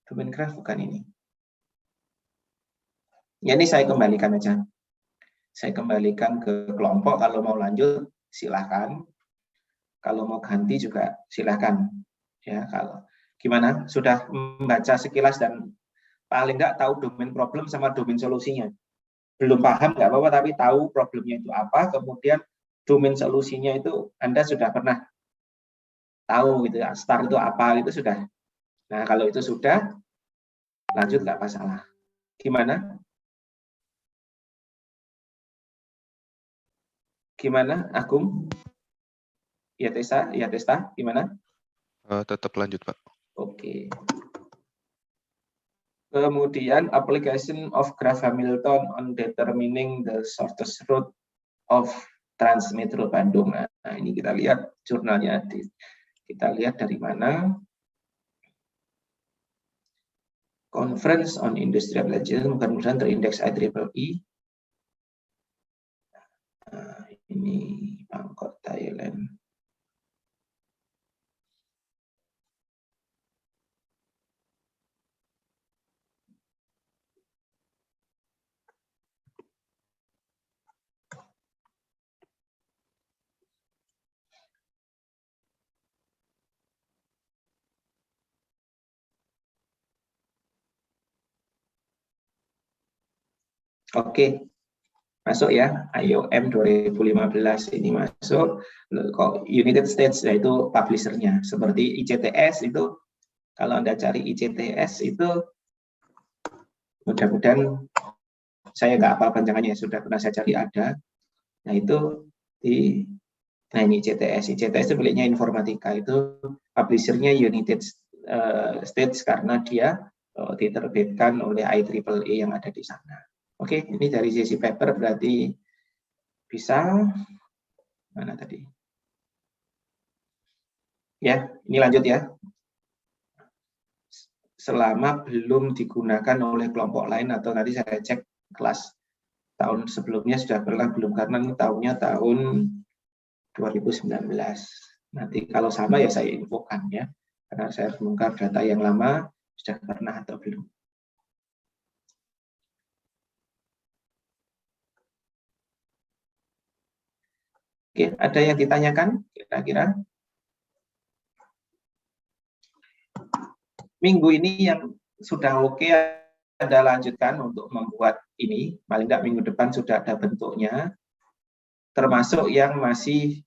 Domain graph bukan ini. Ya, ini saya kembalikan aja. Saya kembalikan ke kelompok. Kalau mau lanjut silahkan. Kalau mau ganti juga silahkan. Ya, kalau gimana? Sudah membaca sekilas dan paling nggak tahu domain problem sama domain solusinya. Belum paham nggak apa-apa, tapi tahu problemnya itu apa, kemudian domain solusinya itu Anda sudah pernah tahu gitu ya, Astar itu apa, itu sudah. Nah, kalau itu sudah, lanjut nggak masalah. Gimana? Gimana, Agung? Ya, Testa, gimana? Tetap lanjut, Pak. Oke. Kemudian application of graph Hamilton on determining the shortest route of Trans Metro Bandung. Nah, ini kita lihat jurnalnya. Kita lihat dari mana. Conference on Industrial Intelligence, mudah-mudahan terindeks IEEE. Nah, ini Bangkok, Thailand. Oke, masuk ya, IOM 2015 ini masuk. Kok United States, yaitu publishernya. Seperti ICTS itu, kalau Anda cari ICTS itu, mudah-mudahan saya nggak apa panjangannya, sudah pernah saya cari ada. Nah itu nah ini ICTS itu miliknya informatika, itu publishernya United States karena dia diterbitkan oleh IEEE yang ada di sana. Oke, ini dari sisi paper berarti bisa. Mana tadi? Ya, ini lanjut ya. Selama belum digunakan oleh kelompok lain atau nanti saya cek kelas tahun sebelumnya sudah pernah belum, karena ini tahunnya tahun 2019. Nanti kalau sama ya saya infokan ya, karena saya harus mengungkap data yang lama sudah pernah atau belum. Oke, ada yang ditanyakan kira-kira? Minggu ini yang sudah oke, Anda lanjutkan untuk membuat ini, paling tidak minggu depan sudah ada bentuknya. termasuk yang masih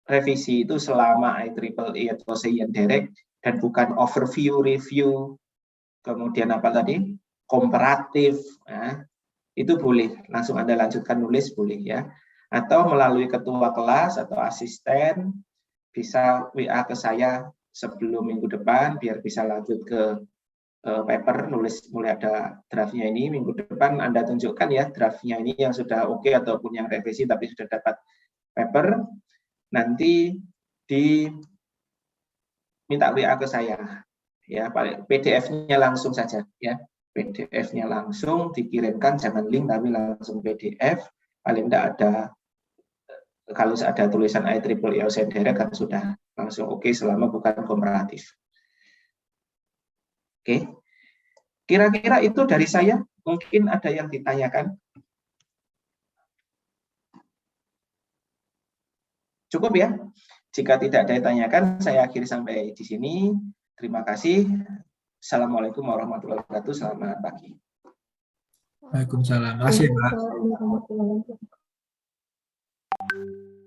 revisi itu selama IEEE atau Seiyan Direct dan bukan overview, review, kemudian apa tadi, komparatif, nah, itu boleh langsung Anda lanjutkan nulis boleh ya, atau melalui ketua kelas atau asisten bisa WA ke saya sebelum minggu depan biar bisa lanjut ke paper, nulis mulai ada draftnya ini, minggu depan Anda tunjukkan ya draftnya ini yang sudah oke ataupun yang revisi tapi sudah dapat paper, nanti minta WA ke saya ya, PDF-nya langsung saja ya, PDF-nya langsung dikirimkan, jangan link tapi langsung PDF, paling tidak ada, kalau ada tulisan IEEE Seiyan Direct kan sudah langsung oke selama bukan komparatif. Oke, kira-kira itu dari saya, mungkin ada yang ditanyakan. Cukup ya? Jika tidak ada yang ditanyakan, saya akhiri sampai di sini. Terima kasih. Assalamualaikum warahmatullahi wabarakatuh. Selamat pagi. Waalaikumsalam. Makasih, Pak. Waalaikumsalam warahmatullahi wabarakatuh.